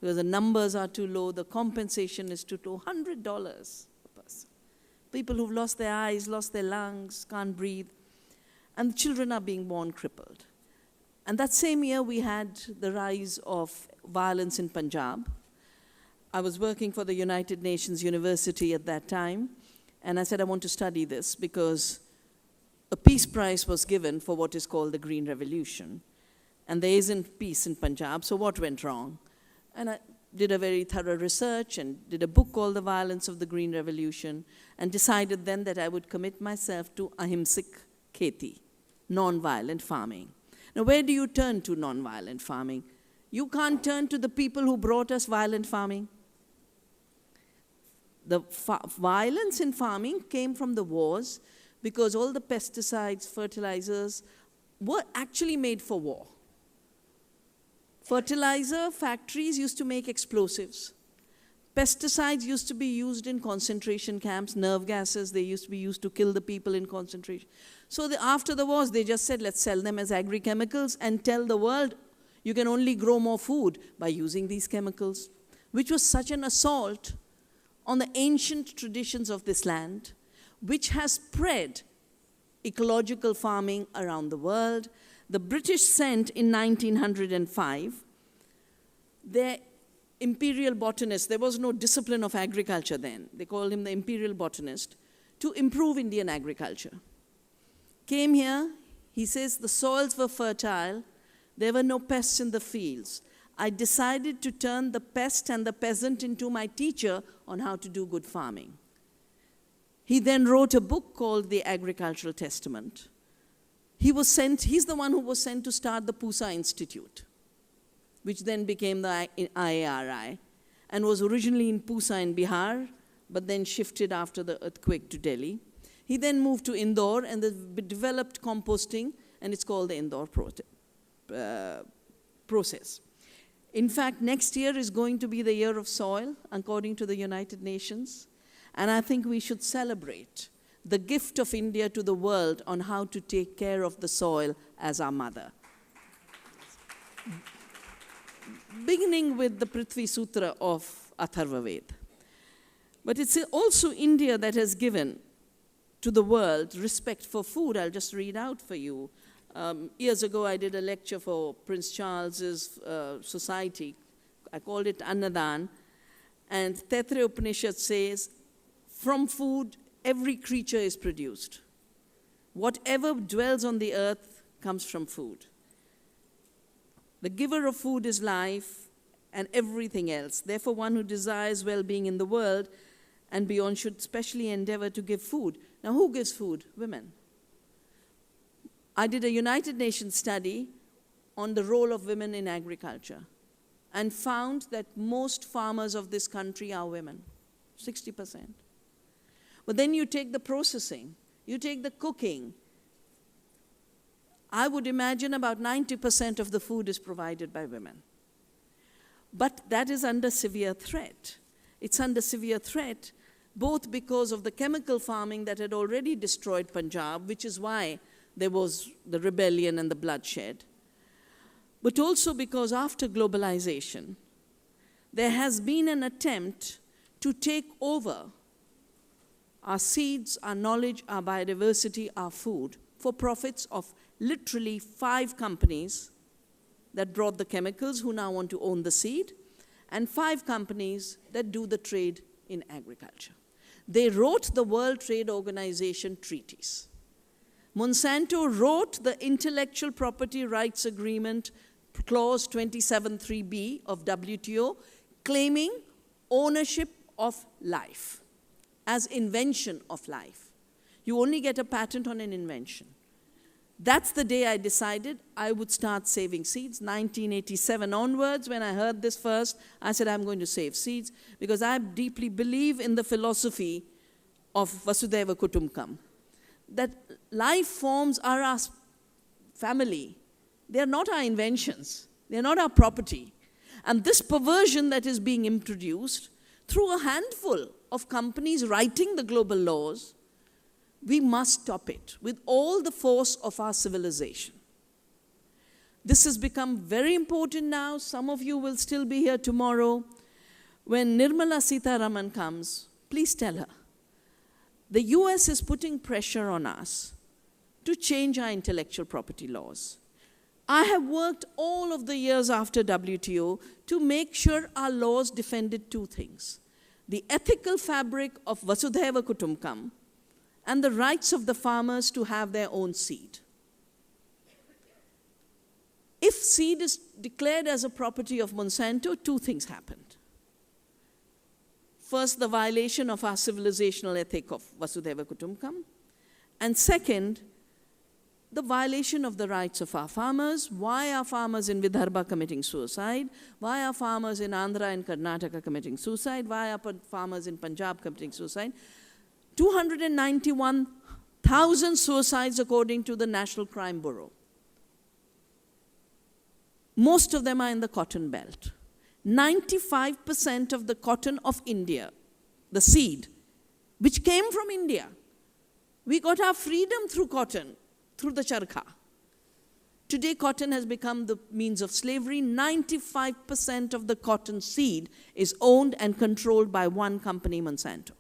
Because the numbers are too low, the compensation is too low, $100 per person. People who've lost their eyes, lost their lungs, can't breathe, and the children are being born crippled. And that same year, we had the rise of violence in Punjab. I was working for the United Nations University at that time, and I said, I want to study this because a peace prize was given for what is called the Green Revolution. And there isn't peace in Punjab, so what went wrong? And I did a very thorough research and did a book called The Violence of the Green Revolution, and decided then that I would commit myself to ahimsak kheti, non-violent farming. Now, where do you turn to non-violent farming? You can't turn to the people who brought us violent farming. The violence in farming came from the wars because all the pesticides, fertilizers were actually made for war. Fertilizer factories used to make explosives. Pesticides used to be used in concentration camps, nerve gases, they used to be used to kill the people in concentration. So after the wars, they just said, let's sell them as agri-chemicals and tell the world you can only grow more food by using these chemicals, which was such an assault on the ancient traditions of this land, which has spread ecological farming around the world. The British sent in 1905 their imperial botanist, there was no discipline of agriculture then, they called him the imperial botanist, to improve Indian agriculture. Came here, he says the soils were fertile, there were no pests in the fields. I decided to turn the pest and the peasant into my teacher on how to do good farming. He then wrote a book called The Agricultural Testament. He's the one who was sent to start the Pusa Institute, which then became the IARI, and was originally in Pusa in Bihar, but then shifted after the earthquake to Delhi. He then moved to Indore and developed composting, and it's called the Indore process. In fact, next year is going to be the year of soil, according to the United Nations, and I think we should celebrate the gift of India to the world on how to take care of the soil as our mother. Beginning with the Prithvi Sutra of Atharva Veda. But it's also India that has given to the world respect for food. I'll just read out for you. Years ago, I did a lecture for Prince Charles's society. I called it Annadan. And Taittiriya Upanishad says, from food, every creature is produced. Whatever dwells on the earth comes from food. The giver of food is life and everything else. Therefore, one who desires well-being in the world and beyond should specially endeavor to give food. Now, who gives food? Women. I did a United Nations study on the role of women in agriculture and found that most farmers of this country are women, 60%. But then you take the processing, you take the cooking. I would imagine about 90% of the food is provided by women. But that is under severe threat. It's under severe threat both because of the chemical farming that had already destroyed Punjab, which is why there was the rebellion and the bloodshed, but also because after globalization, there has been an attempt to take over our seeds, our knowledge, our biodiversity, our food, for profits of literally 5 companies that brought the chemicals, who now want to own the seed, and 5 companies that do the trade in agriculture. They wrote the World Trade Organization treaties. Monsanto wrote the Intellectual Property Rights Agreement, Clause 27.3b of WTO, claiming ownership of life as invention of life. You only get a patent on an invention. That's the day I decided I would start saving seeds. 1987 onwards, when I heard this first, I said, I'm going to save seeds because I deeply believe in the philosophy of Vasudhaiva Kutumbakam, that life forms are our family. They are not our inventions. They are not our property. And this perversion that is being introduced through a handful of companies writing the global laws, we must stop it with all the force of our civilization. This has become very important now. Some of you will still be here tomorrow. When Nirmala Sitharaman comes, please tell her, the US is putting pressure on us to change our intellectual property laws. I have worked all of the years after WTO to make sure our laws defended two things: the ethical fabric of Vasudhaiva Kutumbakam and the rights of the farmers to have their own seed. If seed is declared as a property of Monsanto, two things happened. First, the violation of our civilizational ethic of Vasudhaiva Kutumbakam, and second, the violation of the rights of our farmers. Why are farmers in Vidarbha committing suicide? Why are farmers in Andhra and Karnataka committing suicide? Why are farmers in Punjab committing suicide? 291,000 suicides according to the National Crime Bureau. Most of them are in the cotton belt. 95% of the cotton of India, the seed, which came from India. We got our freedom through cotton, through the charkha. Today, cotton has become the means of slavery. 95% of the cotton seed is owned and controlled by one company, Monsanto.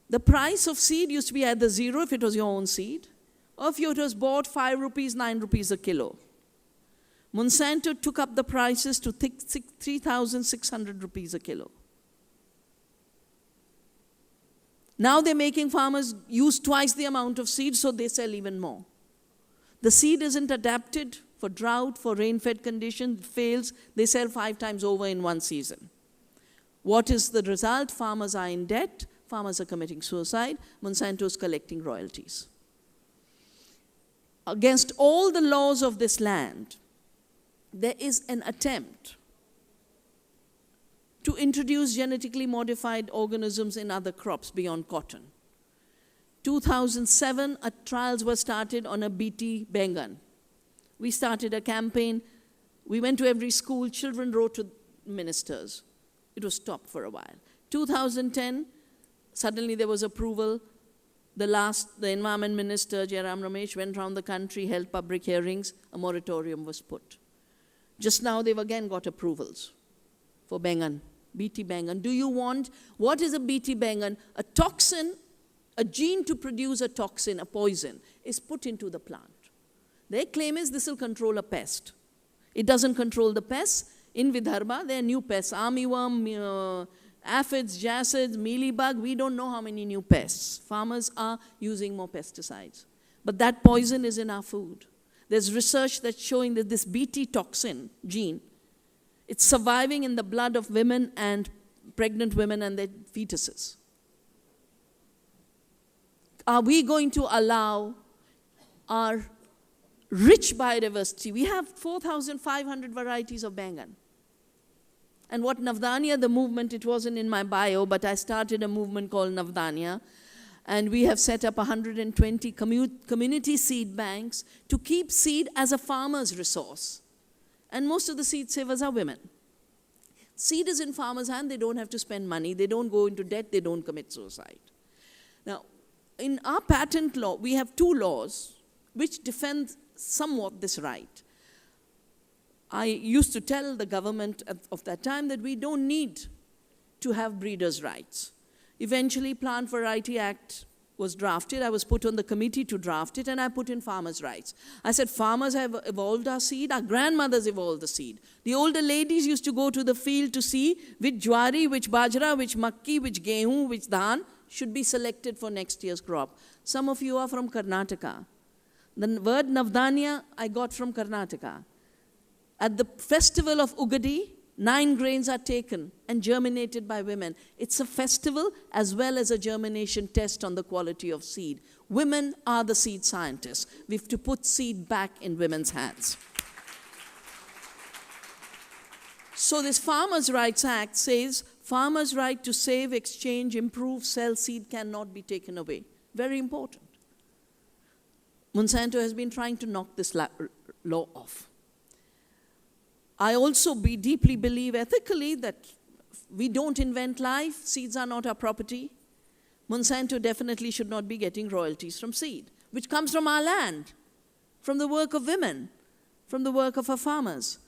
The price of seed used to be either zero if it was your own seed, or if it was bought 5 rupees, 9 rupees a kilo. Monsanto took up the prices to 3,600 rupees a kilo. Now they're making farmers use twice the amount of seed, so they sell even more. The seed isn't adapted for drought, for rain-fed conditions, it fails, they sell 5 times over in one season. What is the result? Farmers are in debt, farmers are committing suicide, Monsanto is collecting royalties. Against all the laws of this land, there is an attempt to introduce genetically modified organisms in other crops beyond cotton. 2007, trials were started on a BT Bengan. We started a campaign. We went to every school. Children wrote to ministers. It was stopped for a while. 2010, suddenly there was approval. The environment minister, Jairam Ramesh, went around the country, held public hearings. A moratorium was put. Just now, they've again got approvals for Bengan, BT Bengan. Do you want, what is a BT Bengan? A toxin, a gene to produce a toxin, a poison, is put into the plant. Their claim is this will control a pest. It doesn't control the pests. In Vidarbha, there are new pests, armyworm, aphids, jacids, mealybug. We don't know how many new pests. Farmers are using more pesticides. But that poison is in our food. There's research that's showing that this BT toxin gene, it's surviving in the blood of women and pregnant women and their fetuses. Are we going to allow our rich biodiversity? We have 4,500 varieties of Bengan. And what Navdanya, the movement, it wasn't in my bio, but I started a movement called Navdanya. And we have set up 120 community seed banks to keep seed as a farmer's resource. And most of the seed savers are women. Seed is in farmers' hand, they don't have to spend money, they don't go into debt, they don't commit suicide. Now, in our patent law, we have 2 laws which defend somewhat this right. I used to tell the government of that time that we don't need to have breeders' rights. Eventually, Plant Variety Act was drafted. I was put on the committee to draft it, and I put in farmers' rights. I said, farmers have evolved our seed. Our grandmothers evolved the seed. The older ladies used to go to the field to see which jwari, which bajra, which makki, which gehu, which dhan should be selected for next year's crop. Some of you are from Karnataka. The word Navdanya I got from Karnataka. At the festival of Ugadi, 9 grains are taken and germinated by women. It's a festival as well as a germination test on the quality of seed. Women are the seed scientists. We have to put seed back in women's hands. So this Farmers' Rights Act says, farmers' right to save, exchange, improve, sell seed cannot be taken away. Very important. Monsanto has been trying to knock this law off. I also deeply believe ethically that we don't invent life. Seeds are not our property. Monsanto definitely should not be getting royalties from seed, which comes from our land, from the work of women, from the work of our farmers.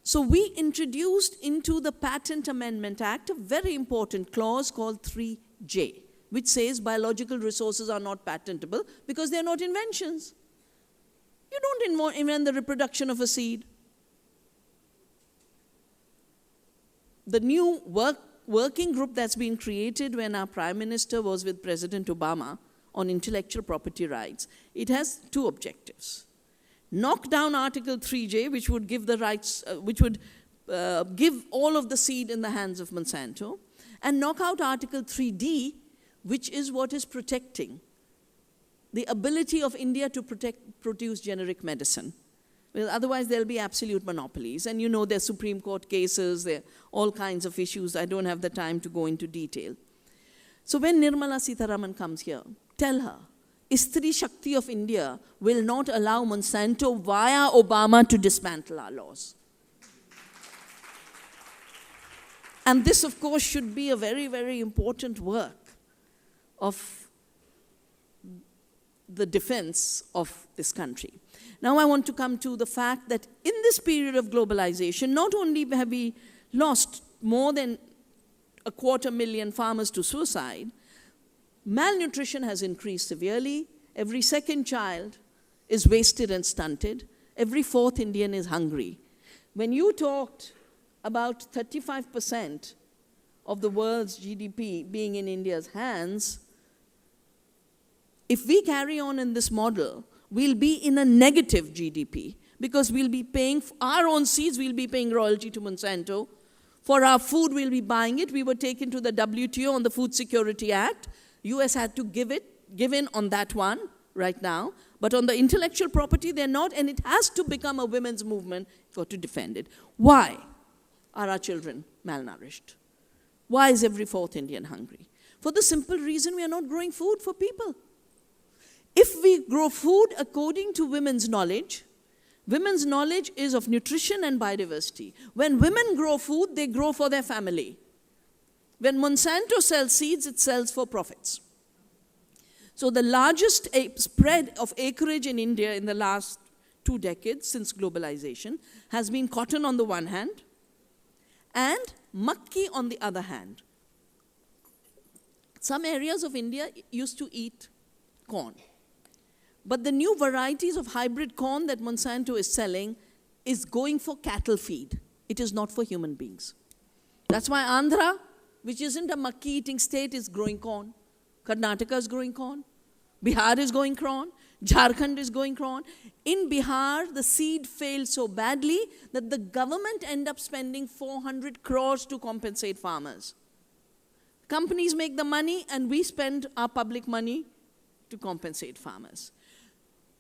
So we introduced into the Patent Amendment Act a very important clause called 3J, which says biological resources are not patentable because they're not inventions. You don't invent the reproduction of a seed. The new working group that's been created when our Prime Minister was with President Obama on intellectual property rights, it has 2 objectives. Knock down Article 3J, which would give the rights, give all of the seed in the hands of Monsanto, and knock out Article 3D, which is what is protecting the ability of India to produce generic medicine. Well, otherwise there'll be absolute monopolies. And you know there's Supreme Court cases, there are all kinds of issues. I don't have the time to go into detail. So when Nirmala Sitharaman comes here, tell her, Istri Shakti of India will not allow Monsanto via Obama to dismantle our laws. And this, of course, should be a very, very important work of the defense of this country. Now I want to come to the fact that in this period of globalization, not only have we lost more than 250,000 farmers to suicide, malnutrition has increased severely. Every 2nd child is wasted and stunted. Every 4th Indian is hungry. When you talked about 35% of the world's GDP being in India's hands, if we carry on in this model, we'll be in a negative GDP because we'll be paying our own seeds, we'll be paying royalty to Monsanto. For our food, we'll be buying it. We were taken to the WTO on the Food Security Act. US had to give in on that one right now. But on the intellectual property, they're not, and it has to become a women's movement to defend it. Why are our children malnourished? Why is every 4th Indian hungry? For the simple reason we are not growing food for people. If we grow food according to women's knowledge is of nutrition and biodiversity. When women grow food, they grow for their family. When Monsanto sells seeds, it sells for profits. So the largest spread of acreage in India in the last 2 decades since globalization has been cotton on the one hand and makki on the other hand. Some areas of India used to eat corn. But the new varieties of hybrid corn that Monsanto is selling is going for cattle feed. It is not for human beings. That's why Andhra, which isn't a makki-eating state, is growing corn. Karnataka is growing corn. Bihar is growing corn. Jharkhand is growing corn. In Bihar, the seed failed so badly that the government ended up spending 400 crores to compensate farmers. Companies make the money and we spend our public money to compensate farmers.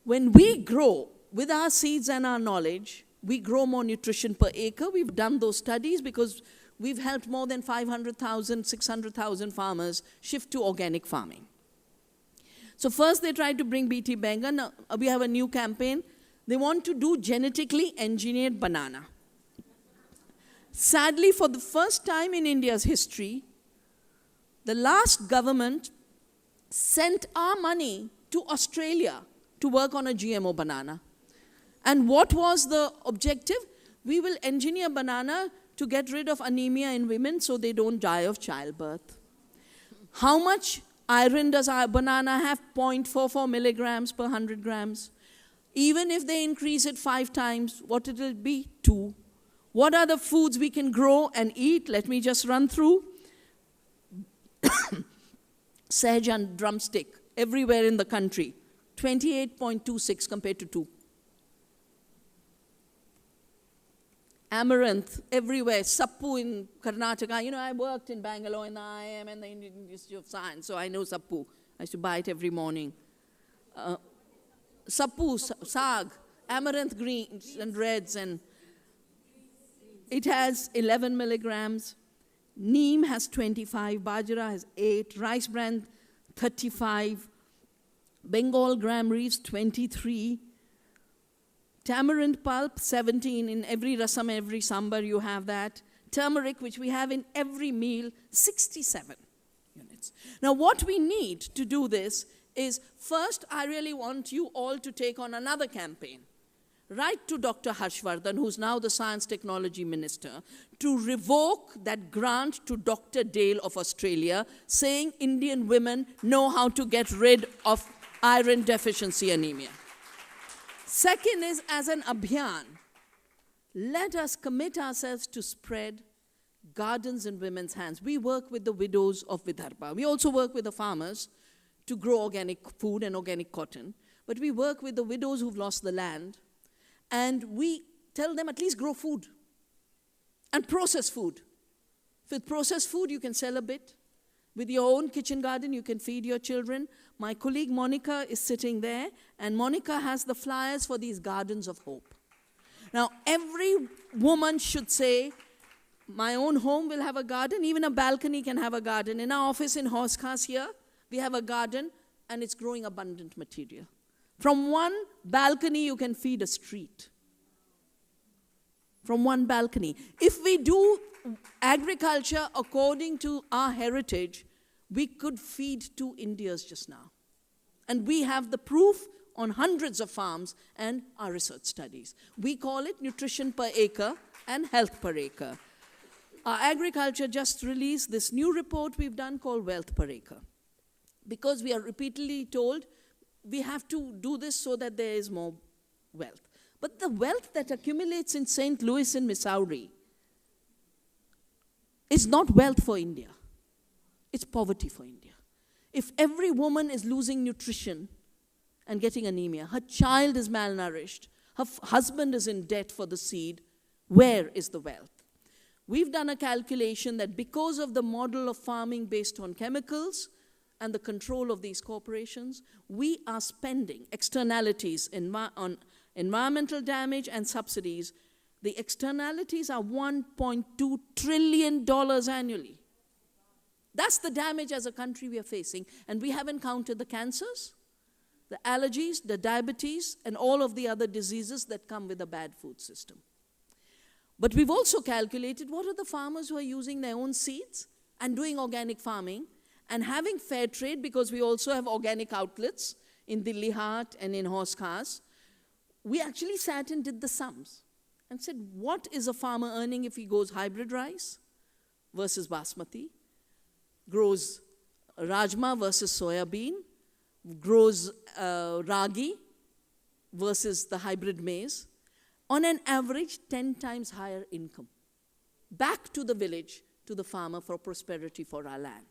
When we grow with our seeds and our knowledge, we grow more nutrition per acre. We've done those studies because we've helped more than 500,000, 600,000 farmers shift to organic farming. So first they tried to bring BT Benga. Now we have a new campaign. They want to do genetically engineered banana. Sadly, for the first time in India's history, the last government sent our money to Australia to work on a GMO banana. And what was the objective? We will engineer banana to get rid of anemia in women so they don't die of childbirth. How much iron does our banana have? 0.44 milligrams per 100 grams. Even if they increase it 5 times, what will it be? 2. What are the foods we can grow and eat? Let me just run through. Sahaj and drumstick, everywhere in the country. 28.26 compared to 2. amaranth everywhere, sappu in Karnataka. You know, I worked in Bangalore in the IIM and the Indian Institute of Science, so I know sappu. I used to buy it every morning. Sappu, sag, amaranth greens and reds, and it has 11 milligrams. Neem has 25, bajra has 8, rice bran 35, Bengal gram leaves 23, tamarind pulp 17, in every rasam, every sambar you have that. Turmeric, which we have in every meal, 67 units. Now what we need to do this is, first I really want you all to take on another campaign. Write to Dr. Harshvardhan, who's now the Science Technology Minister, to revoke that grant to Dr. Dale of Australia, saying Indian women know how to get rid of iron deficiency anemia. Second is, as an abhiyan, let us commit ourselves to spread gardens in women's hands. We work with the widows of Vidarbha. We also work with the farmers to grow organic food and organic cotton. But we work with the widows who've lost the land, and we tell them at least grow food and process food. With processed food, you can sell a bit. With your own kitchen garden, you can feed your children. My colleague Monica is sitting there, and Monica has the flyers for these gardens of hope. Now, every woman should say, my own home will have a garden, even a balcony can have a garden. In our office in Horsecars here, we have a garden, and it's growing abundant material. From one balcony, you can feed a street. From one balcony. If we do agriculture according to our heritage, we could feed 2 Indias just now. And we have the proof on hundreds of farms and our research studies. We call it nutrition per acre and health per acre. Our agriculture just released this new report we've done called Wealth Per Acre. Because we are repeatedly told we have to do this so that there is more wealth. But the wealth that accumulates in St. Louis in Missouri is not wealth for India. It's poverty for India. If every woman is losing nutrition and getting anemia, her child is malnourished, her husband is in debt for the seed, where is the wealth? We've done a calculation that because of the model of farming based on chemicals and the control of these corporations, we are spending externalities on environmental damage and subsidies. The externalities are $1.2 trillion annually. That's the damage as a country we are facing. And we haven't counted the cancers, the allergies, the diabetes, and all of the other diseases that come with a bad food system. But we've also calculated what are the farmers who are using their own seeds and doing organic farming and having fair trade, because we also have organic outlets in Dilli Haat and in Horsecars. We actually sat and did the sums and said, what is a farmer earning if he goes hybrid rice versus basmati, grows rajma versus soya bean, grows ragi versus the hybrid maize, on an average 10 times higher income. Back to the village, to the farmer for prosperity for our land.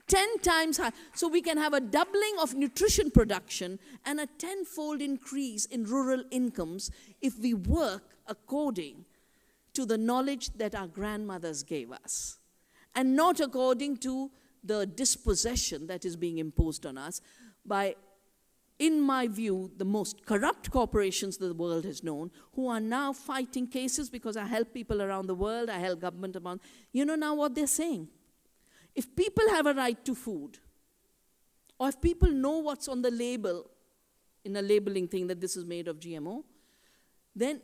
10 times higher. So we can have a doubling of nutrition production and a 10-fold increase in rural incomes if we work according to the knowledge that our grandmothers gave us, and not according to the dispossession that is being imposed on us by, in my view, the most corrupt corporations that the world has known, who are now fighting cases because I help people around the world, I help government around. You know now what they're saying? If people have a right to food, or if people know what's on the label, in a labeling thing that this is made of GMO, then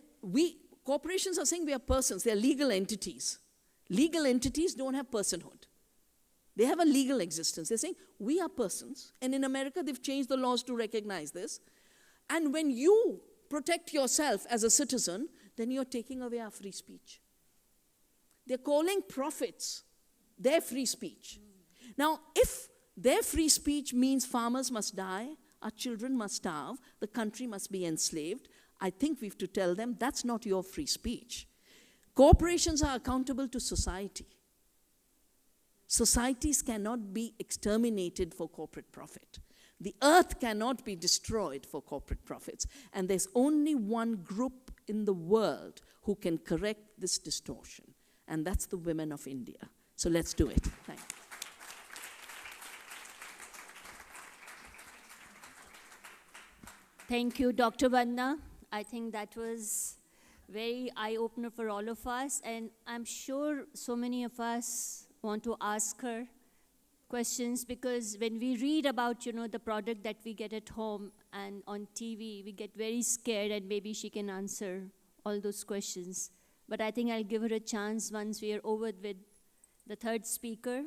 corporations are saying we are persons, they are legal entities. Legal entities don't have personhood. They have a legal existence. They're saying, we are persons, and in America they've changed the laws to recognize this. And when you protect yourself as a citizen, then you're taking away our free speech. They're calling profits their free speech. Now, if their free speech means farmers must die, our children must starve, the country must be enslaved, I think we have to tell them that's not your free speech. Corporations are accountable to society. Societies cannot be exterminated for corporate profit. The earth cannot be destroyed for corporate profits. And there's only one group in the world who can correct this distortion. And that's the women of India. So let's do it. Thank you. Thank you, Dr. Vandana. I think that was very eye-opener for all of us, and I'm sure so many of us want to ask her questions, because when we read about, the product that we get at home and on TV, we get very scared, and maybe she can answer all those questions. But I think I'll give her a chance once we are over with the third speaker.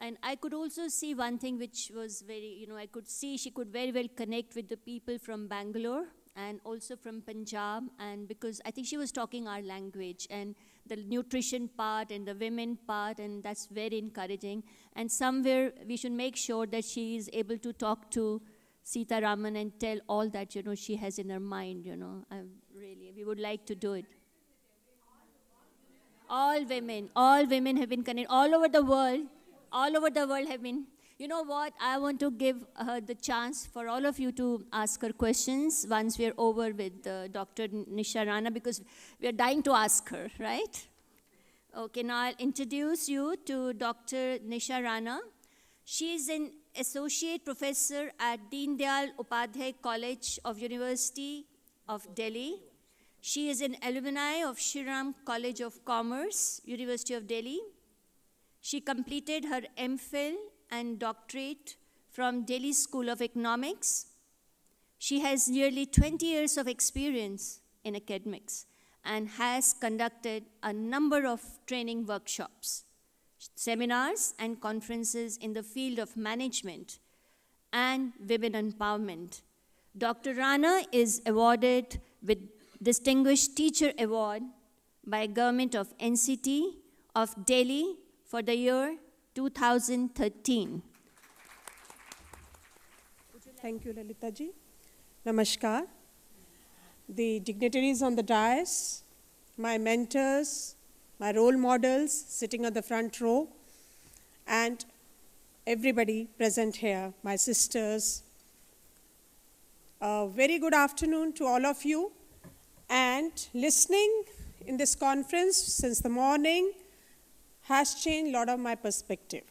And I could also see one thing which was very, I could see she could very well connect with the people from Bangalore and also from Punjab, and because I think she was talking our language, and the nutrition part and the women part, and that's very encouraging. And somewhere we should make sure that she is able to talk to Sita Raman and tell all that, she has in her mind, we would like to do it. All women have been connected, all over the world have been. You know what, I want to give her the chance for all of you to ask her questions once we're over with Dr. Nisha Rana, because we're dying to ask her, right? Okay, now I'll introduce you to Dr. Nisha Rana. She is an associate professor at Deen Dayal Upadhyay College of University of Delhi. She is an alumni of Shri Ram College of Commerce, University of Delhi. She completed her MPhil and doctorate from Delhi School of Economics. She has nearly 20 years of experience in academics and has conducted a number of training workshops, seminars, and conferences in the field of management and women empowerment. Dr. Rana is awarded with Distinguished Teacher Award by Government of NCT of Delhi for the year 2013. Thank you, Lalita ji. Namaskar. The dignitaries on the dais, my mentors, my role models sitting on the front row, and everybody present here, my sisters. A very good afternoon to all of you. And listening in this conference since the morning has changed a lot of my perspective.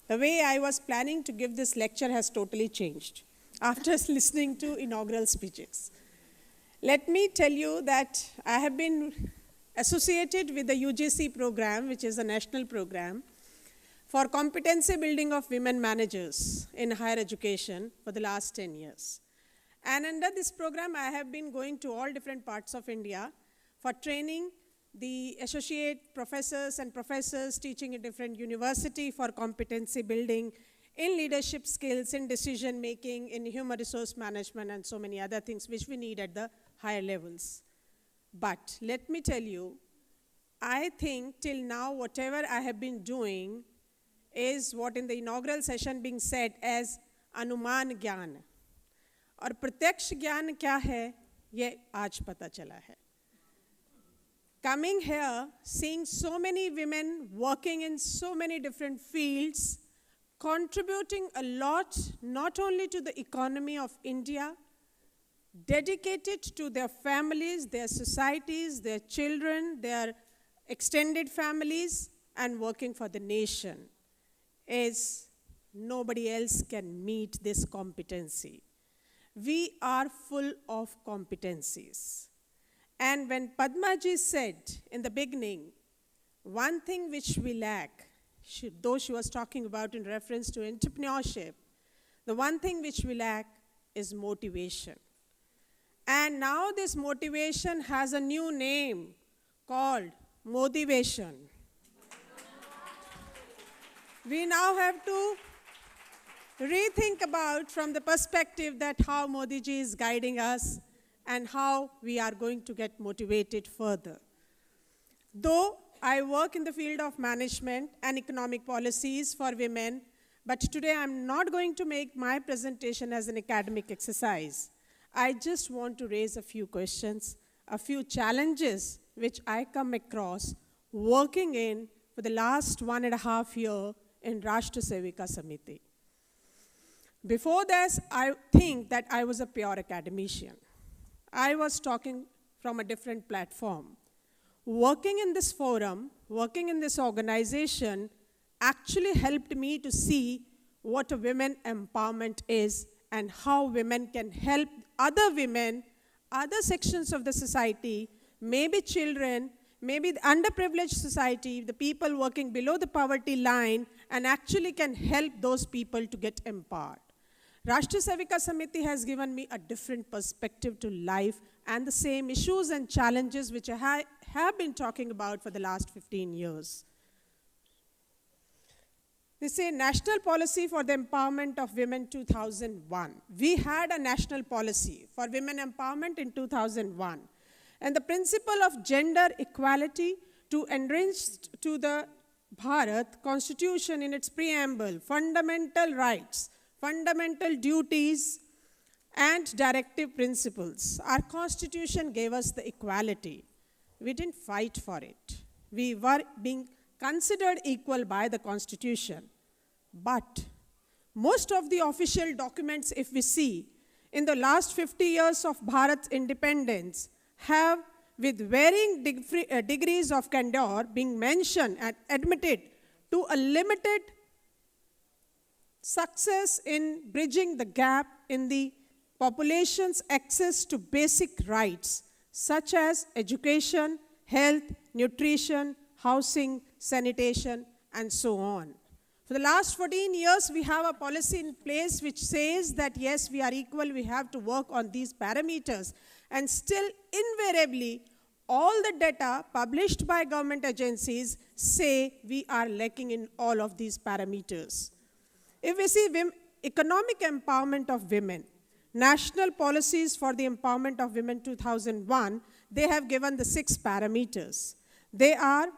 The way I was planning to give this lecture has totally changed after listening to inaugural speeches. Let me tell you that I have been associated with the UGC program, which is a national program, for competency building of women managers in higher education for the last 10 years. And under this program, I have been going to all different parts of India for training the associate professors and professors teaching in different universities for competency building in leadership skills, in decision making, in human resource management, and so many other things which we need at the higher levels. But let me tell you, I think till now whatever I have been doing is what in the inaugural session being said as Anuman Gyan. और प्रत्यक्ष ज्ञान क्या है ये आज पता चला है. Coming here, seeing so many women working in so many different fields, contributing a lot not only to the economy of India, dedicated to their families, their societies, their children, their extended families, and working for the nation, is nobody else can meet this competency. We are full of competencies. And when Padma ji said in the beginning, one thing which we lack, though she was talking about in reference to entrepreneurship, the one thing which we lack is motivation. And now this motivation has a new name called Motivation. We now have to rethink about from the perspective that how Modi ji is guiding us and how we are going to get motivated further. Though I work in the field of management and economic policies for women, but today I'm not going to make my presentation as an academic exercise. I just want to raise a few questions, a few challenges which I come across working in for the last 1.5 years in Rashtra Sevika Samiti. Before this, I think that I was a pure academician. I was talking from a different platform. Working in this forum, working in this organization, actually helped me to see what a women empowerment is and how women can help other women, other sections of the society, maybe children, maybe the underprivileged society, the people working below the poverty line, and actually can help those people to get empowered. Rashtriya Sevika Samiti has given me a different perspective to life and the same issues and challenges which I have been talking about for the last 15 years. They say National Policy for the Empowerment of Women 2001. We had a national policy for women empowerment in 2001. And the principle of gender equality to enriched to the Bharat Constitution in its preamble, fundamental rights, fundamental duties, and directive principles. Our Constitution gave us the equality. We didn't fight for it. We were being considered equal by the Constitution. But most of the official documents, if we see, in the last 50 years of Bharat's independence, have, with varying degrees of candor, being mentioned and admitted to a limited success in bridging the gap in the population's access to basic rights, such as education, health, nutrition, housing, sanitation, and so on. For the last 14 years, we have a policy in place which says that yes, we are equal, we have to work on these parameters. And still, invariably, all the data published by government agencies say we are lacking in all of these parameters. If we see economic empowerment of women, National Policies for the Empowerment of Women 2001, they have given the 6 parameters. They are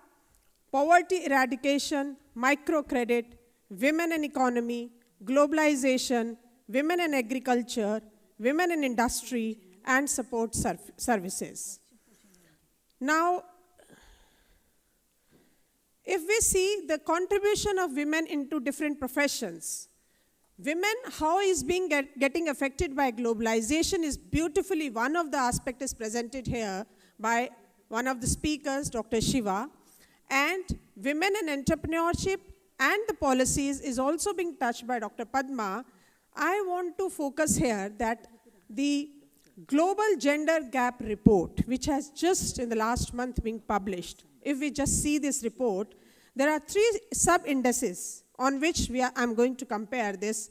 poverty eradication, microcredit, women and economy, globalization, women and agriculture, women in industry, and support services. Now, if we see the contribution of women into different professions, women, how is being getting affected by globalization is beautifully, one of the aspects is presented here by one of the speakers, Dr. Shiva, and women in entrepreneurship and the policies is also being touched by Dr. Padma. I want to focus here that the Global Gender Gap Report, which has just in the last month been published, if we just see this report, there are 3 sub-indices on which I'm going to compare this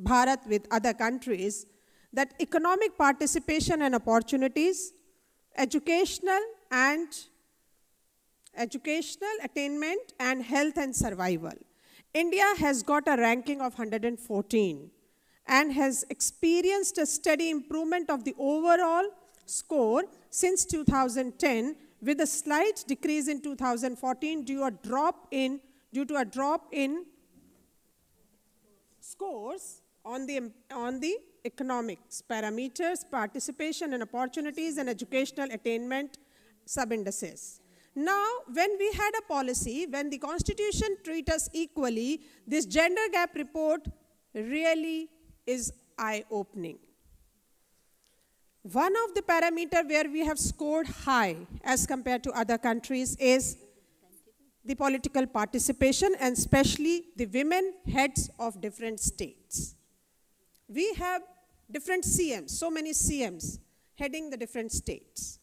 Bharat with other countries, that economic participation and opportunities, educational attainment, and health and survival. India has got a ranking of 114 and has experienced a steady improvement of the overall score since 2010, with a slight decrease in 2014 due to a drop in scores on the economics parameters, participation and opportunities, and educational attainment sub-indices. Now, when we had a policy, when the Constitution treats us equally, this gender gap report really is eye-opening. One of the parameters where we have scored high as compared to other countries is the political participation, and especially the women heads of different states. We have different CMs, so many CMs heading the different states.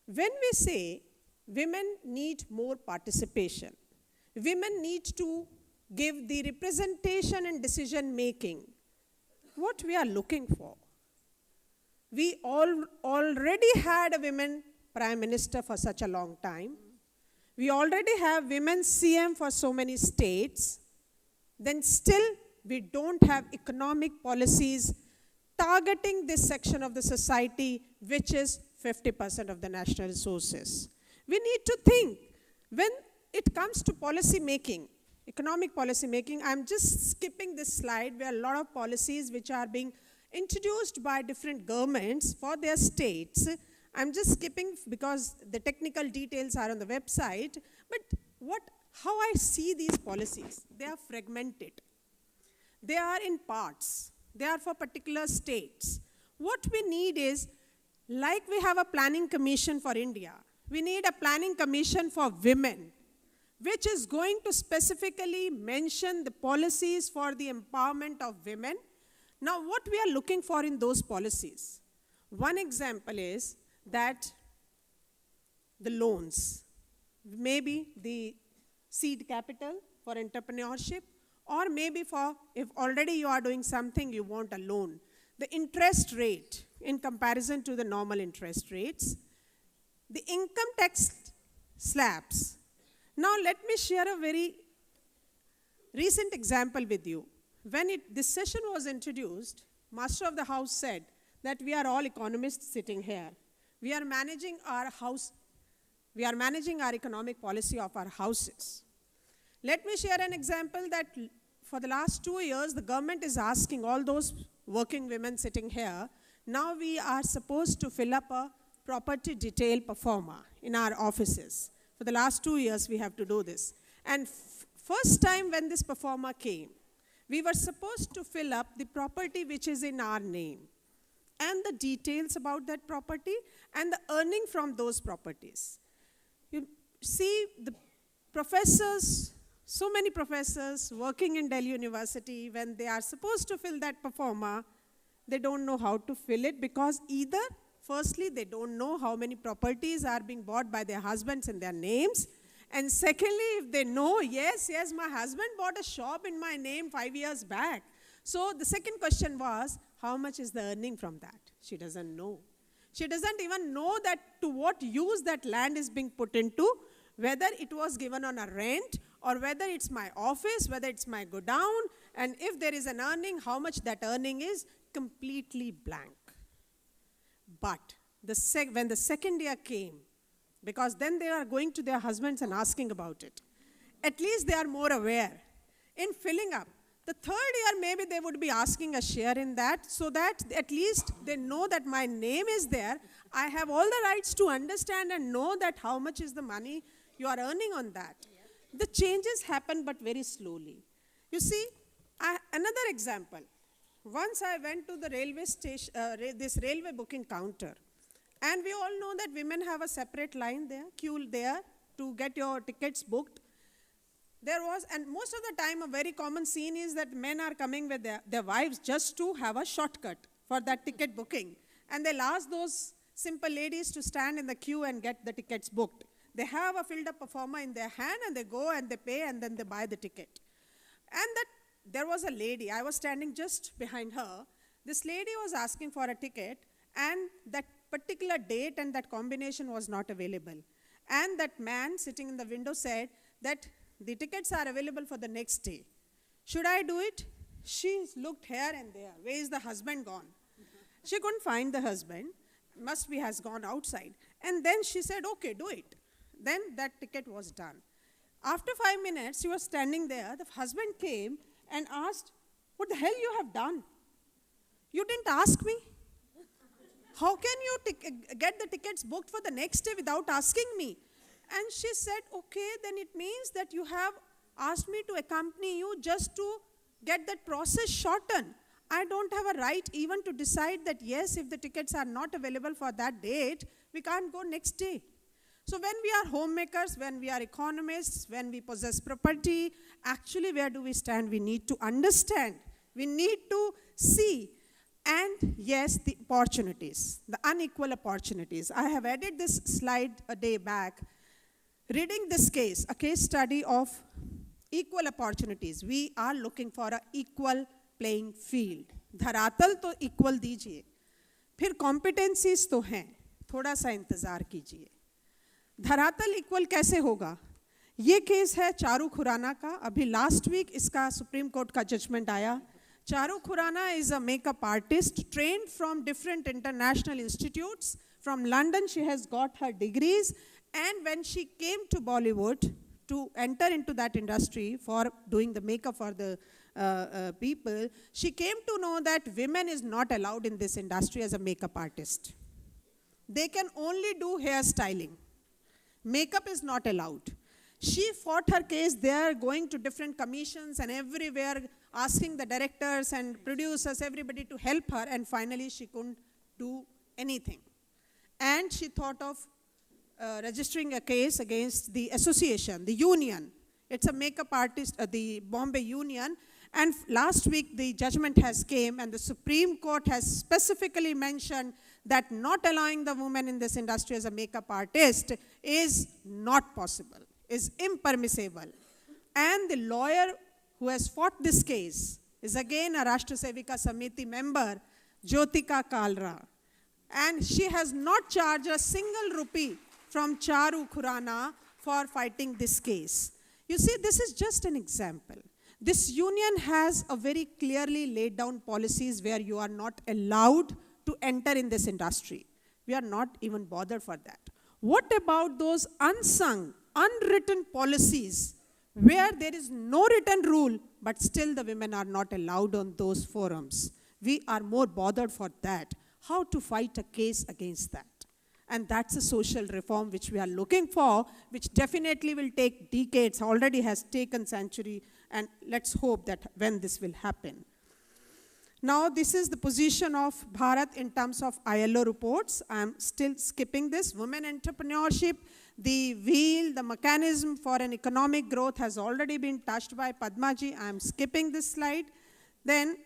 When we say women need more participation, women need to give the representation and decision making, what we are looking for. We already had a women prime minister for such a long time. We already have women CM for so many states. Then still we don't have economic policies targeting this section of the society, which is 50% of the national resources. We need to think, when it comes to policy making, economic policy making, I'm just skipping this slide where a lot of policies which are being introduced by different governments for their states. I'm just skipping because the technical details are on the website. But how I see these policies, they are fragmented. They are in parts. They are for particular states. What we need is, like we have a planning commission for India, we need a planning commission for women, which is going to specifically mention the policies for the empowerment of women. Now, what we are looking for in those policies? One example is that the loans, maybe the seed capital for entrepreneurship, or maybe for if already you are doing something, you want a loan. The interest rate in comparison to the normal interest rates, the income tax slabs. Now let me share a very recent example with you. When this session was introduced, Master of the House said that we are all economists sitting here. We are managing our house, we are managing our economic policy of our houses. Let me share an example that for the last 2 years, the government is asking all those working women sitting here, now we are supposed to fill up a property detail performer in our offices. For the last 2 years, we have to do this. And first time when this performer came, we were supposed to fill up the property which is in our name and the details about that property and the earning from those properties. You see, the professors, so many professors working in Delhi University, when they are supposed to fill that performer, they don't know how to fill it because either, firstly, they don't know how many properties are being bought by their husbands in their names. And secondly, if they know, yes, my husband bought a shop in my name 5 years back. So the second question was, how much is the earning from that? She doesn't know. She doesn't even know that to what use that land is being put into, whether it was given on a rent, or whether it's my office, whether it's my godown, and if there is an earning, how much that earning is, completely blank. But when the second year came, because then they are going to their husbands and asking about it, at least they are more aware in filling up. The third year, maybe they would be asking a share in that, so that at least they know that my name is there. I have all the rights to understand and know that how much is the money you are earning on that. The changes happen, but very slowly. You see, another example. Once I went to the railway station, this railway booking counter, and we all know that women have a separate line there, queue there to get your tickets booked. There was, and most of the time, a very common scene is that men are coming with their wives just to have a shortcut for that ticket booking. And they'll ask those simple ladies to stand in the queue and get the tickets booked. They have a filled up performer in their hand and they go and they pay and then they buy the ticket. And there was a lady, I was standing just behind her. This lady was asking for a ticket and that particular date and that combination was not available. And that man sitting in the window said that the tickets are available for the next day. Should I do it? She looked here and there. Where is the husband gone? She couldn't find the husband. Must be has gone outside. And then she said, okay, do it. Then that ticket was done. After 5 minutes, she was standing there. The husband came and asked, what the hell you have done? You didn't ask me. How can you get the tickets booked for the next day without asking me? And she said, okay, then it means that you have asked me to accompany you just to get that process shortened. I don't have a right even to decide that, yes, if the tickets are not available for that date, we can't go next day. So when we are homemakers, when we are economists, when we possess property, actually where do we stand? We need to understand. We need to see. And yes, the opportunities, the unequal opportunities. I have added this slide a day back. Reading this case, a case study of equal opportunities. We are looking for an equal playing field. धरातल तो equal दीजिए. फिर competencies तो हैं. थोड़ा सा इंतजार कीजिए. धरातल equal कैसे होगा? ये केस है चारू खुराना का. अभी last week इसका सुप्रीम कोर्ट का जजमेंट आया. Charu Khurana is a makeup artist trained from different international institutes. From London, she has got her degrees. And when she came to Bollywood to enter into that industry for doing the makeup for the people, she came to know that women is not allowed in this industry as a makeup artist. They can only do hairstyling. Makeup is not allowed. She fought her case there, going to different commissions and everywhere, asking the directors and producers, everybody to help her, and finally she couldn't do anything. and she thought of registering a case against the association, the union. It's a makeup artist, the Bombay Union, and last week the judgment has came and the Supreme Court has specifically mentioned that not allowing the woman in this industry as a makeup artist is not possible, is impermissible. And the lawyer who has fought this case is again a Rashtra Sevika Samiti member, Jyotika Kalra. And she has not charged a single rupee from Charu Khurana for fighting this case. You see, this is just an example. This union has a very clearly laid down policies where you are not allowed to enter in this industry. We are not even bothered for that. What about those unsung, unwritten policies where there is no written rule, but still the women are not allowed on those forums? We are more bothered for that. How to fight a case against that? And that's a social reform which we are looking for, which definitely will take decades, already has taken century, and let's hope that when this will happen. Now, this is the position of Bharat in terms of ILO reports. I'm still skipping this. Women entrepreneurship, the wheel, the mechanism for an economic growth has already been touched by Padmaji. I'm skipping this slide. Then,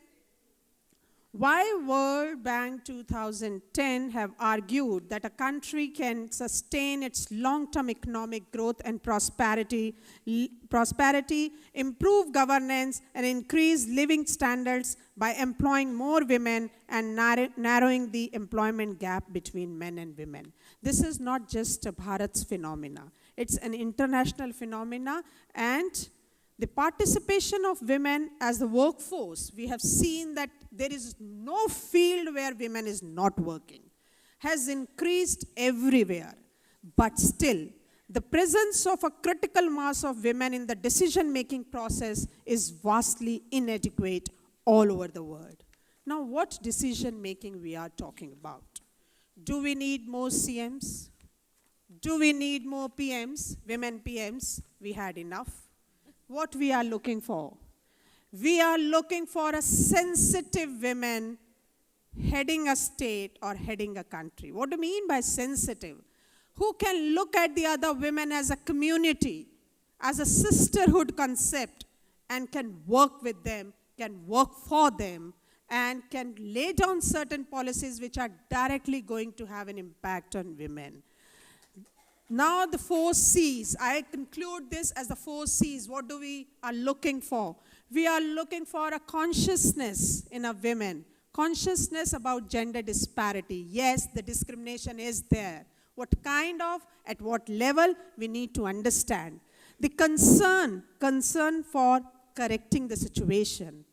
why World Bank 2010 have argued that a country can sustain its long-term economic growth and prosperity, improve governance, and increase living standards by employing more women and narrowing the employment gap between men and women. This is not just a Bharat's phenomena. It's an international phenomena, and the participation of women as the workforce, we have seen that there is no field where women is not working, has increased everywhere. But still, the presence of a critical mass of women in the decision-making process is vastly inadequate all over the world. Now, what decision-making we are talking about? Do we need more CMs? Do we need more PMs, women PMs? We had enough. What we are looking for? We are looking for a sensitive woman heading a state or heading a country. What do you mean by sensitive? Who can look at the other women as a community, as a sisterhood concept, and can work with them, can work for them, and can lay down certain policies which are directly going to have an impact on women. Now the 4 C's, I conclude this as the 4 C's. What do we are looking for? We are looking for a consciousness in a women, consciousness about gender disparity. Yes, the discrimination is there. What kind of, at what level, we need to understand. The concern for correcting the situation,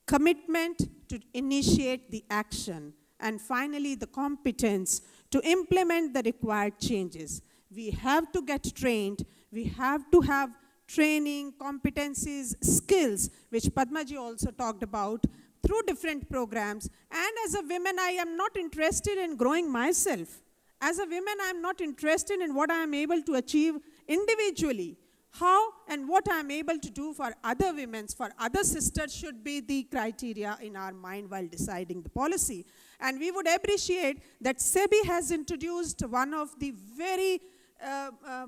commitment to initiate the action, and finally the competence to implement the required changes. We have to get trained. We have to have training, competencies, skills, which Padmaji also talked about, through different programs. And as a woman, I am not interested in growing myself. As a woman, I am not interested in what I am able to achieve individually. How and what I am able to do for other women, for other sisters should be the criteria in our mind while deciding the policy. And we would appreciate that SEBI has introduced one of the very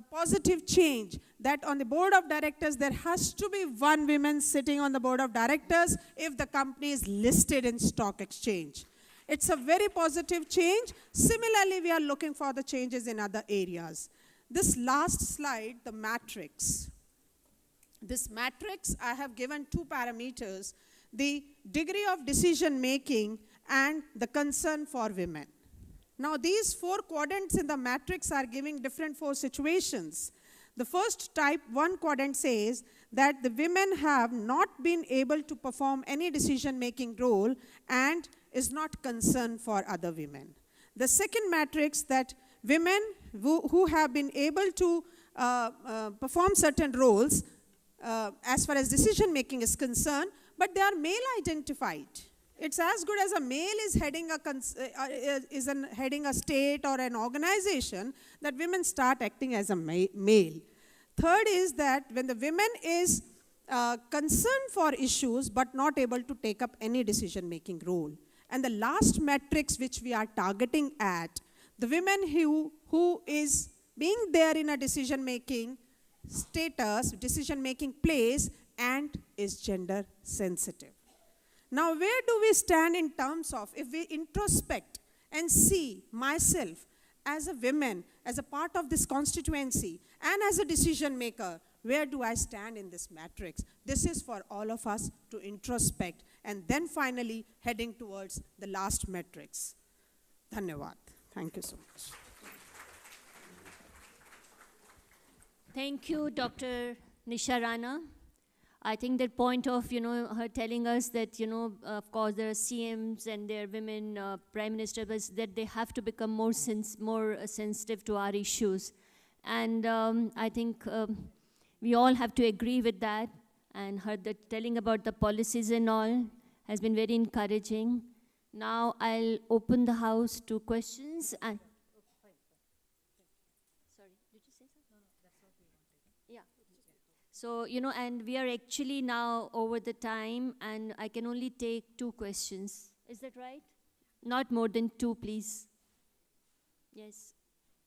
positive change, that on the board of directors there has to be one woman sitting on the board of directors if the company is listed in stock exchange. It's a very positive change. Similarly, we are looking for the changes in other areas. This last slide, the matrix. This matrix, I have given 2 parameters, the degree of decision making and the concern for women. Now, these 4 quadrants in the matrix are giving different 4 situations. The first type, 1 quadrant says that the women have not been able to perform any decision-making role and is not concerned for other women. The second matrix, that women who have been able to perform certain roles as far as decision-making is concerned, but they are male-identified. It's as good as a male is heading a state or an organization, that women start acting as a male. Third is that when the women is concerned for issues but not able to take up any decision-making role. And the last matrix which we are targeting at, the women who is being there in a decision-making status, decision-making place, and is gender sensitive. Now, where do we stand in terms of, if we introspect and see myself as a woman, as a part of this constituency, and as a decision maker, where do I stand in this matrix? This is for all of us to introspect, and then finally heading towards the last matrix. Dhanyavad. Thank you so much. Thank you, Dr. Nisha Rana. I think that point of, her telling us that, of course, there are CMs and there are women prime ministers, that they have to become more sensitive to our issues. And I think we all have to agree with that. And her telling about the policies and all has been very encouraging. Now I'll open the house to questions. And sorry, did you say something? No, that's what we wanted. Yeah. So, and we are actually now over the time, and I can only take 2 questions. Is that right? Not more than 2, please. Yes.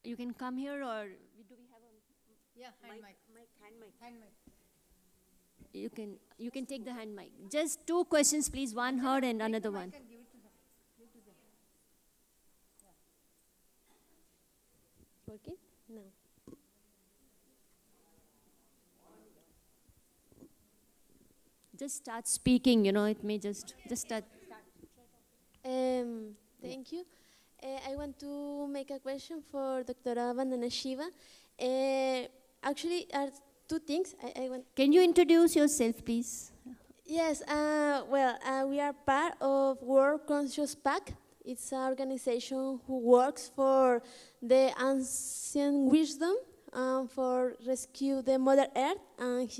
You can come here, or do we have a... Yeah, hand mic. Hand mic. You can take the hand mic. Just 2 questions, please. One her and another one. Working? No. Just start speaking, it may just start. Thank you. I want to make a question for Dr. Vandana Shiva. Actually, are 2 things. I want. Can you introduce yourself, please? Yes, we are part of World Conscious Pact. It's an organization who works for the ancient wisdom for rescue the Mother Earth and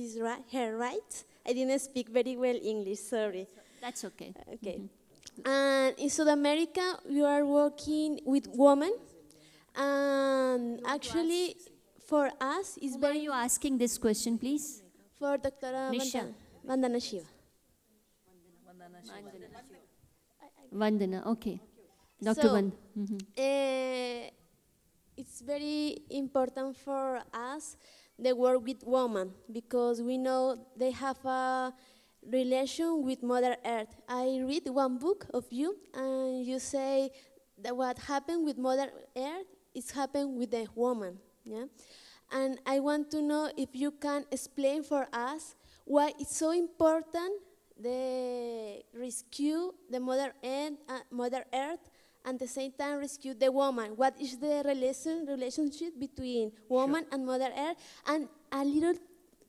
her rights. I didn't speak very well English, sorry. That's okay. Okay. And in South America, we are working with women. And actually, for us, it's Why are very... you asking this question, please? For Dr. Nisha. Vandana Shiva. Vandana, okay. Dr. So, Vandana. It's very important for us, the work with women, because we know they have a relation with Mother Earth. I read one book of you, and you say that what happened with Mother Earth is happened with the woman. Yeah? And I want to know if you can explain for us why it's so important the rescue the Mother Earth, and at the same time rescue the woman. What is the relationship between woman and Mother Earth? And a little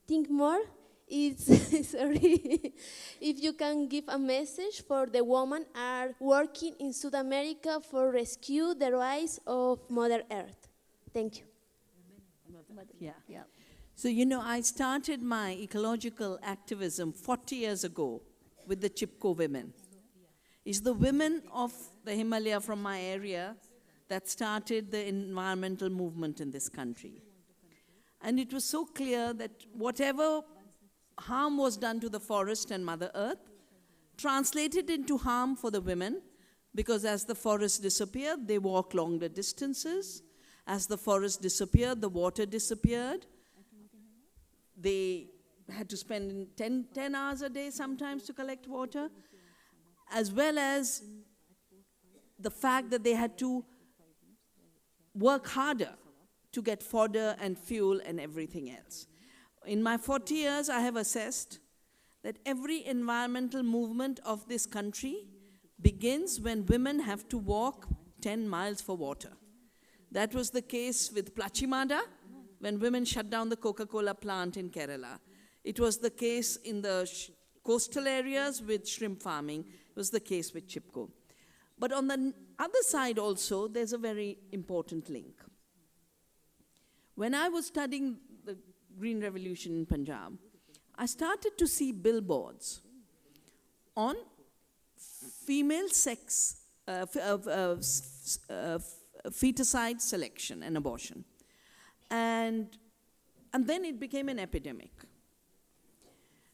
thing more is, sorry, if you can give a message for the women are working in South America for rescue the rights of Mother Earth. Thank you. Yeah. So, I started my ecological activism 40 years ago with the Chipko women. It's the women of the Himalaya from my area that started the environmental movement in this country. And it was so clear that whatever harm was done to the forest and Mother Earth translated into harm for the women, because as the forest disappeared, they walk longer distances. As the forest disappeared, the water disappeared. They had to spend 10 hours a day sometimes to collect water, as well as the fact that they had to work harder to get fodder and fuel and everything else. In my 40 years, I have assessed that every environmental movement of this country begins when women have to walk 10 miles for water. That was the case with Plachimada, when women shut down the Coca-Cola plant in Kerala. It was the case in the coastal areas with shrimp farming. It was the case with Chipko. But on the other side also, there's a very important link. When I was studying the Green Revolution in Punjab, I started to see billboards on female sex, feticide selection and abortion. And then it became an epidemic.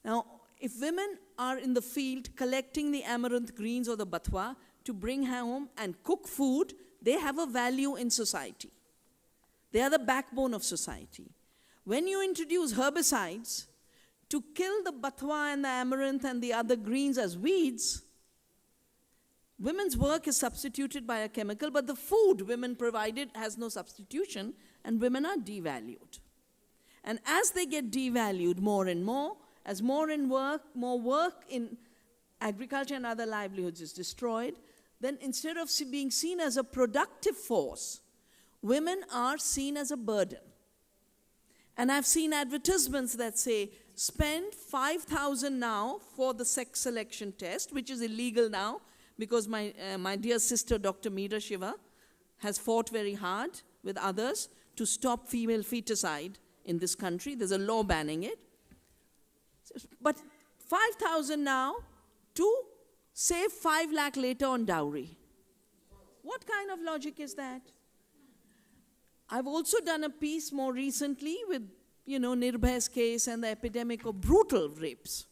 Now, if women are in the field collecting the amaranth greens or the bathwa to bring home and cook food they have a value in society. They are the backbone of society. When you introduce herbicides to kill the bathwa and the amaranth and the other greens as weeds, women's work is substituted by a chemical, but the food women provided has no substitution, and women are devalued. And as they get devalued more and more, as more work in agriculture and other livelihoods is destroyed, then instead of being seen as a productive force, women are seen as a burden. And I've seen advertisements that say, spend 5,000 now for the sex selection test, which is illegal now, because my dear sister, Dr. Meera Shiva, has fought very hard with others to stop female feticide in this country. There's a law banning it. But 5,000 now to save 5 lakh later on dowry. What kind of logic is that? I've also done a piece more recently with, Nirbhay's case and the epidemic of brutal rapes.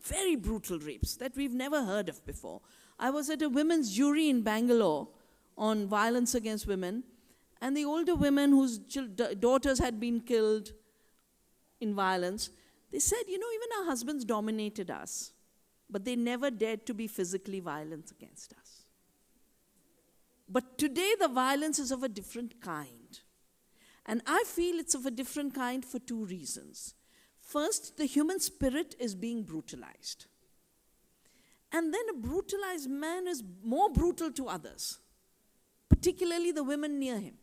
Very brutal rapes that we've never heard of before. I was at a women's jury in Bangalore on violence against women, and the older women whose daughters had been killed in violence, they said, even our husbands dominated us, but they never dared to be physically violent against us. But today the violence is of a different kind. And I feel it's of a different kind for 2 reasons. First, the human spirit is being brutalized. And then a brutalized man is more brutal to others, particularly the women near him,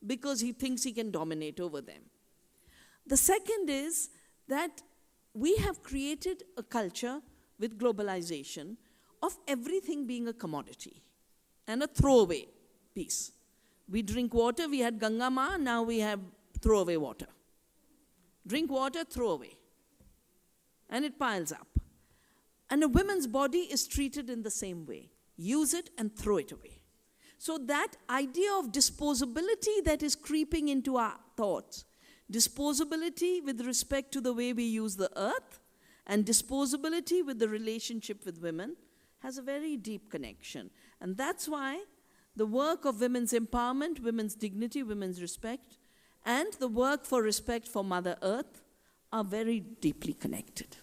because he thinks he can dominate over them. The second is that we have created a culture with globalization of everything being a commodity and a throwaway piece. We drink water, we had Ganga Ma, now we have throwaway water. Drink water, throw away. And it piles up. And a woman's body is treated in the same way. Use it and throw it away. So that idea of disposability that is creeping into our thoughts, disposability with respect to the way we use the earth, and disposability with the relationship with women, has a very deep connection. And that's why the work of women's empowerment, women's dignity, women's respect, and the work for respect for Mother Earth are very deeply connected.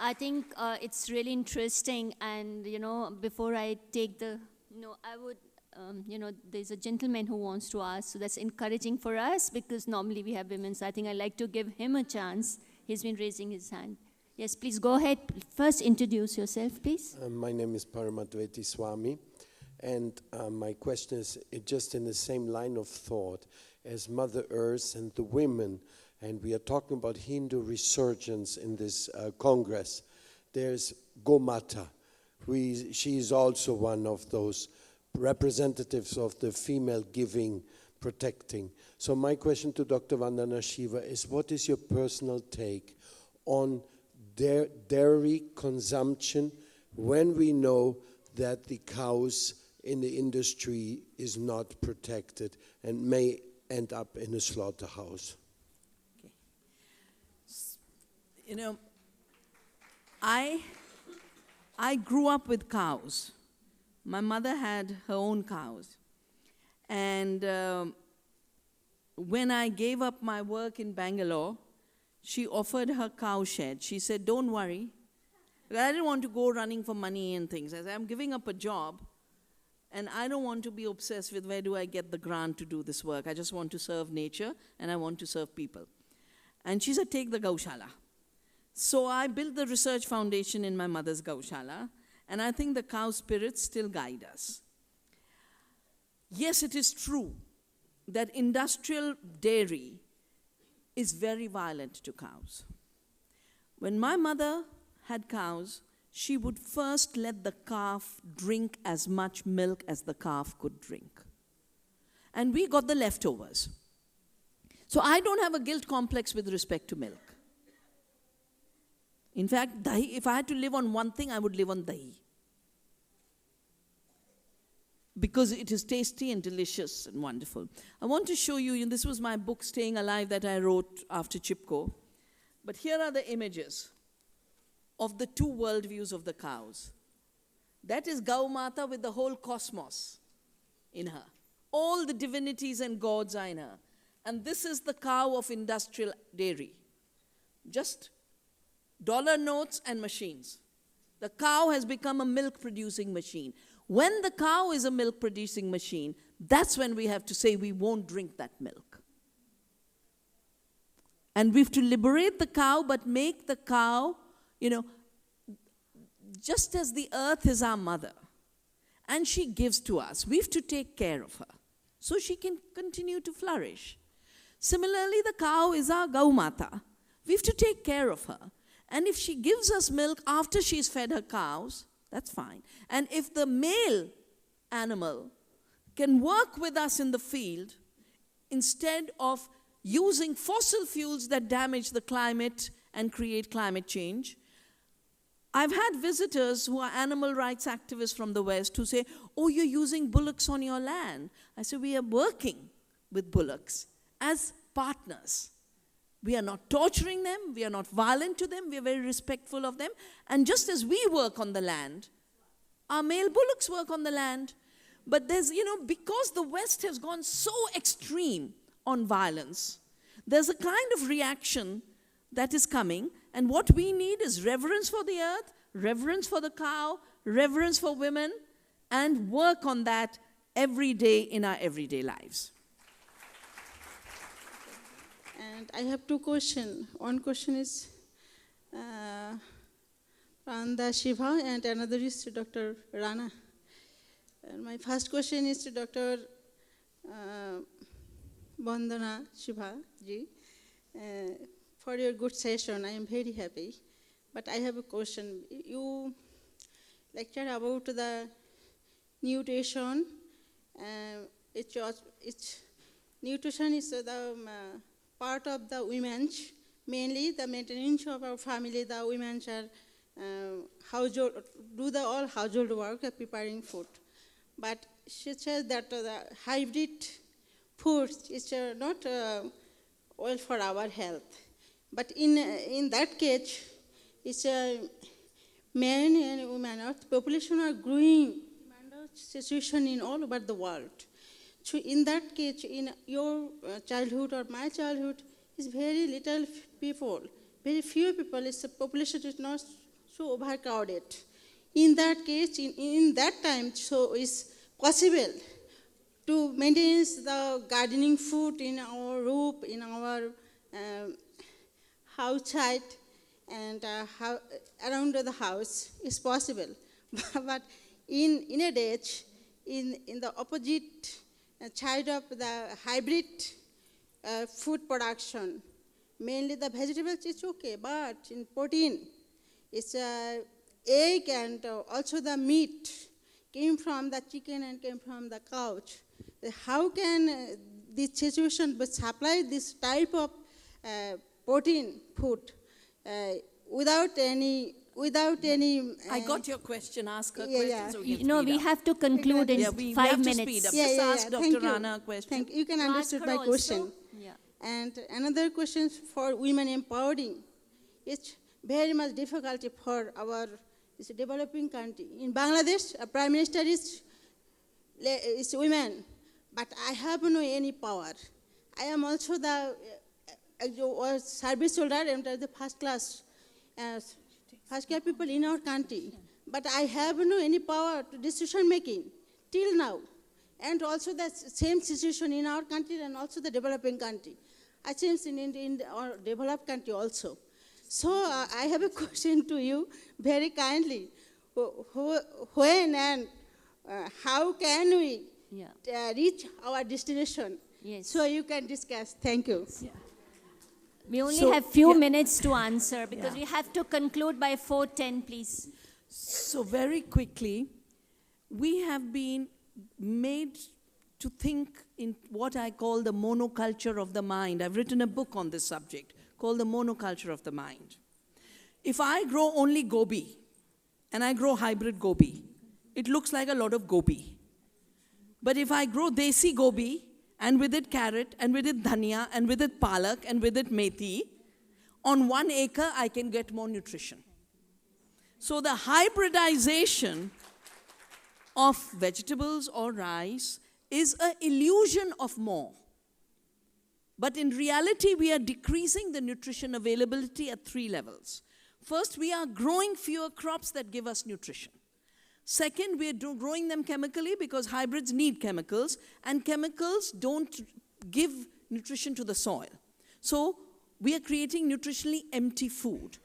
I think it's really interesting, and before I take I would, there's a gentleman who wants to ask, so that's encouraging for us, because normally we have women, so I think I'd like to give him a chance. He's been raising his hand. Yes, please go ahead. First introduce yourself, please. My name is Paramadveti Swami, and my question is just in the same line of thought as Mother Earth and the women, and we are talking about Hindu resurgence in this Congress. There's Gomata. She is also one of those representatives of the female giving, protecting. So my question to Dr. Vandana Shiva is, what is your personal take on dairy consumption when we know that the cows in the industry is not protected and may end up in a slaughterhouse? Okay. I grew up with cows. My mother had her own cows. And when I gave up my work in Bangalore, she offered her cow shed. She said, don't worry. I didn't want to go running for money and things. I said, I'm giving up a job, and I don't want to be obsessed with where do I get the grant to do this work. I just want to serve nature, and I want to serve people. And she said, take the Gaushala. So I built the research foundation in my mother's Gaushala, and I think the cow spirits still guide us. Yes, it is true that industrial dairy is very violent to cows. When my mother had cows, she would first let the calf drink as much milk as the calf could drink. And we got the leftovers. So I don't have a guilt complex with respect to milk. In fact, dahi, if I had to live on one thing, I would live on dahi. Because it is tasty and delicious and wonderful. I want to show you, this was my book, Staying Alive, that I wrote after Chipko. But here are the images of the 2 worldviews of the cows. That is Gaumata with the whole cosmos in her. All the divinities and gods are in her. And this is the cow of industrial dairy. Just dollar notes and machines. The cow has become a milk-producing machine. When the cow is a milk-producing machine, that's when we have to say we won't drink that milk. And we have to liberate the cow, but make the cow, just as the earth is our mother, and she gives to us, we have to take care of her so she can continue to flourish. Similarly, the cow is our Gaumata. We have to take care of her. And if she gives us milk after she's fed her cows, that's fine. And if the male animal can work with us in the field instead of using fossil fuels that damage the climate and create climate change. I've had visitors who are animal rights activists from the West who say, oh, you're using bullocks on your land. I say, we are working with bullocks as partners. We are not torturing them, we are not violent to them, we are very respectful of them. And just as we work on the land, our male bullocks work on the land. But there's, because the West has gone so extreme on violence, there's a kind of reaction that is coming, and what we need is reverence for the earth, reverence for the cow, reverence for women, and work on that every day in our everyday lives. And I have two questions. One question is Pranda Shiva, and another is to Dr. Rana. And my first question is to Dr. Vandana Shiva ji. For your good session, I am very happy. But I have a question. You lectured about the nutrition. Nutrition is the part of the women's, mainly the maintenance of our family. The women are do the all household work, preparing food. But she says that the hybrid food is not well for our health. But in that case, it's men and women, population are growing, situation in all over the world. So in that case, in your childhood or my childhood, is very little people, very few people. The population is not so overcrowded. In that case, in that time, so it's possible to maintain the gardening food in our roof, in our outside, and around the house is possible. But in a age, in the opposite side of the hybrid food production, mainly the vegetables is okay, but in protein, it's egg and also the meat came from the chicken and came from the cow. How can this situation supply this type of protein food without any? I got your question. Ask her yeah, question. yeah. So We have to conclude in 5 minutes. Just ask Dr. Thank you. Rana a question. Thank you. You can understand my her question. also. Yeah. And another question for women empowering. It's very much difficulty for our developing country. In Bangladesh, a prime minister is women, but I have no any power. I am also the service soldier and the first class people in our country, but I have no any power to decision making till now. And also the same situation in our country and also the developing country. I think in our developed country also. So I have a question to you very kindly. When and how can we reach our destination? Yes. So you can discuss. Thank you. Yeah. We only have few minutes to answer because we have to conclude by 4:10, please. So very quickly, we have been made to think in what I call the monoculture of the mind. I've written a book on this subject called The Monoculture of the Mind. If I grow only gobi, and I grow hybrid gobi, it looks like a lot of gobi. But if I grow desi gobi, and with it carrot, and with it dhania, and with it palak, and with it methi, on 1 acre I can get more nutrition. So the hybridization of vegetables or rice is an illusion of more. But in reality, we are decreasing the nutrition availability at 3 levels. First, we are growing fewer crops that give us nutrition. Second, we are growing them chemically because hybrids need chemicals, and chemicals don't give nutrition to the soil. So we are creating nutritionally empty food.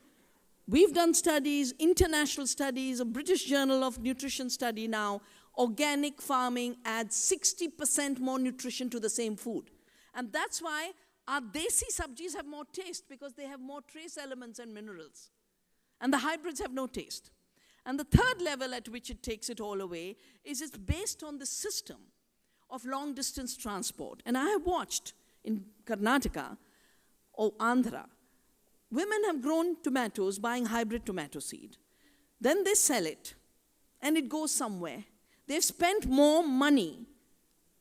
We've done studies, international studies, a British Journal of Nutrition study now, organic farming adds 60% more nutrition to the same food. And that's why our desi sabjis have more taste, because they have more trace elements and minerals. And the hybrids have no taste. And the third level at which it takes it all away is it's based on the system of long-distance transport. And I have watched in Karnataka or Andhra, women have grown tomatoes buying hybrid tomato seed. Then they sell it, and it goes somewhere. They've spent more money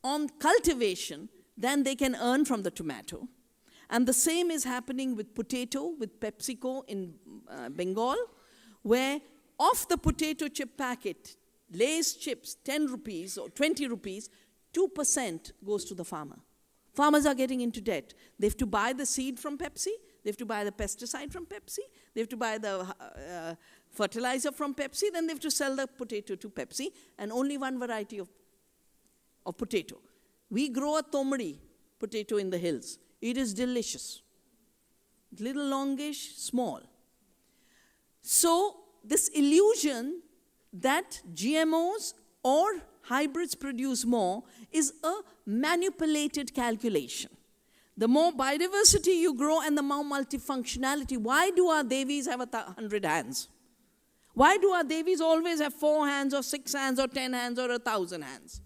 on cultivation than they can earn from the tomato. And the same is happening with potato, with PepsiCo in Bengal, where off the potato chip packet, Lay's chips, 10 rupees or 20 rupees, 2% goes to the farmer. Farmers are getting into debt. They have to buy the seed from Pepsi, they have to buy the pesticide from Pepsi, they have to buy the fertilizer from Pepsi, then they have to sell the potato to Pepsi, and only one variety of potato. We grow a tomari potato in the hills. It is delicious. Little longish, small. So this illusion that GMOs or hybrids produce more is a manipulated calculation. The more biodiversity you grow and the more multifunctionality. Why do our Devis have 100 hands? Why do our Devis always have 4 hands or 6 hands or 10 hands or 1,000 hands?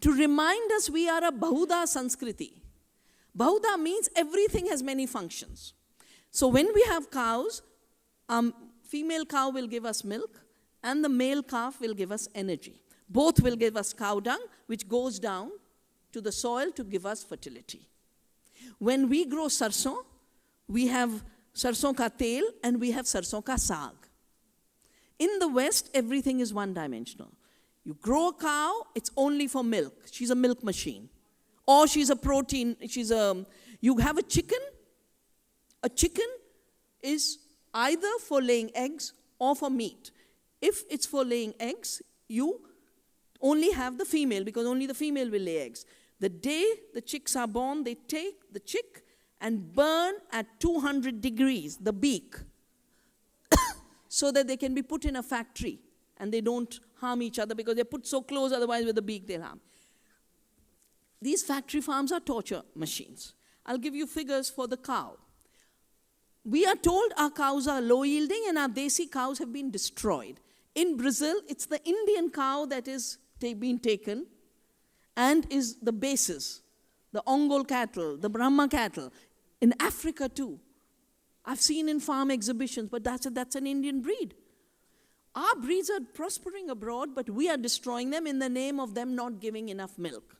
To remind us we are a Bahuda Sanskriti. Bahuda means everything has many functions. So when we have cows, female cow will give us milk, and the male calf will give us energy. Both will give us cow dung, which goes down to the soil to give us fertility. When we grow sarson, we have sarson ka tel and we have sarson ka saag. In the West, everything is one-dimensional. You grow a cow, it's only for milk. She's a milk machine. Or she's a protein, you have a chicken. A chicken is either for laying eggs or for meat. If it's for laying eggs, you only have the female, because only the female will lay eggs. The day the chicks are born, they take the chick and burn at 200 degrees the beak so that they can be put in a factory and they don't harm each other, because they're put so close, otherwise with the beak they'll harm. These factory farms are torture machines. I'll give you figures for the cow. We are told our cows are low yielding and our desi cows have been destroyed. In Brazil, it's the Indian cow that is being taken and is the basis. The Ongol cattle, the Brahma cattle. In Africa too. I've seen in farm exhibitions, but that's an Indian breed. Our breeds are prospering abroad, but we are destroying them in the name of them not giving enough milk.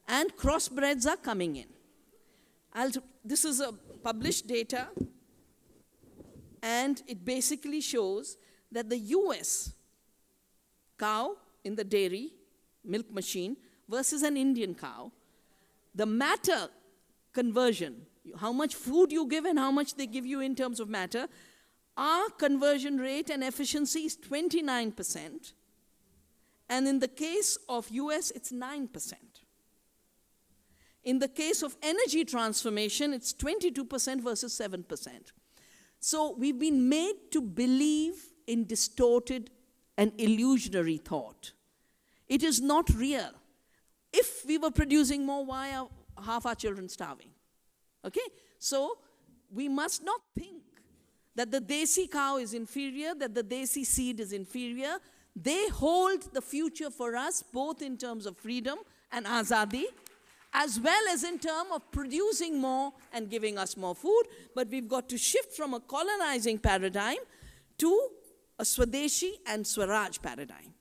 And crossbreds are coming in. This is a published data, and it basically shows that the US cow in the dairy milk machine versus an Indian cow, the matter conversion, how much food you give and how much they give you in terms of matter, our conversion rate and efficiency is 29%, and in the case of US, it's 9%. In the case of energy transformation, it's 22% versus 7%. So we've been made to believe in distorted and illusionary thought. It is not real. If we were producing more, why are half our children starving? Okay? So we must not think that the desi cow is inferior, that the desi seed is inferior. They hold the future for us, both in terms of freedom and azadi, as well as in terms of producing more and giving us more food. But we've got to shift from a colonizing paradigm to a Swadeshi and Swaraj paradigm.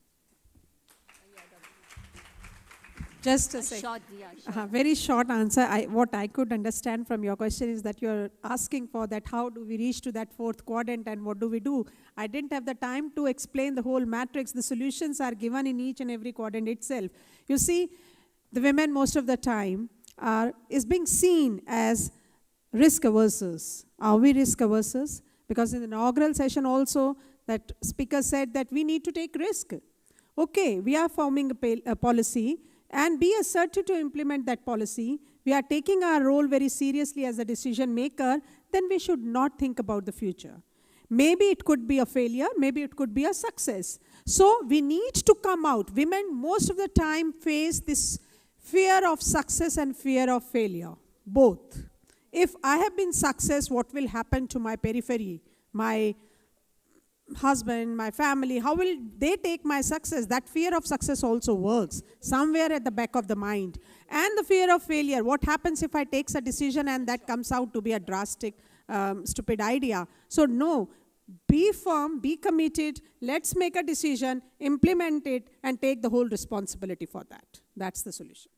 Just a second. Short, yeah, short. Very short answer. What I could understand from your question is that you're asking for that how do we reach to that fourth quadrant and what do we do? I didn't have the time to explain the whole matrix. The solutions are given in each and every quadrant itself. You see, the women most of the time is being seen as risk averse. Are we risk averse? Because in the inaugural session also, that speaker said that we need to take risk. Okay, we are forming a policy and be assertive to implement that policy. We are taking our role very seriously as a decision maker, then we should not think about the future. Maybe it could be a failure, maybe it could be a success. So we need to come out. Women most of the time face this fear of success and fear of failure, both. If I have been success, what will happen to my periphery, my husband, my family, how will they take my success? That fear of success also works somewhere at the back of the mind. And the fear of failure, what happens if I take a decision and that comes out to be a drastic, stupid idea? So no, be firm, be committed, let's make a decision, implement it, and take the whole responsibility for that. That's the solution.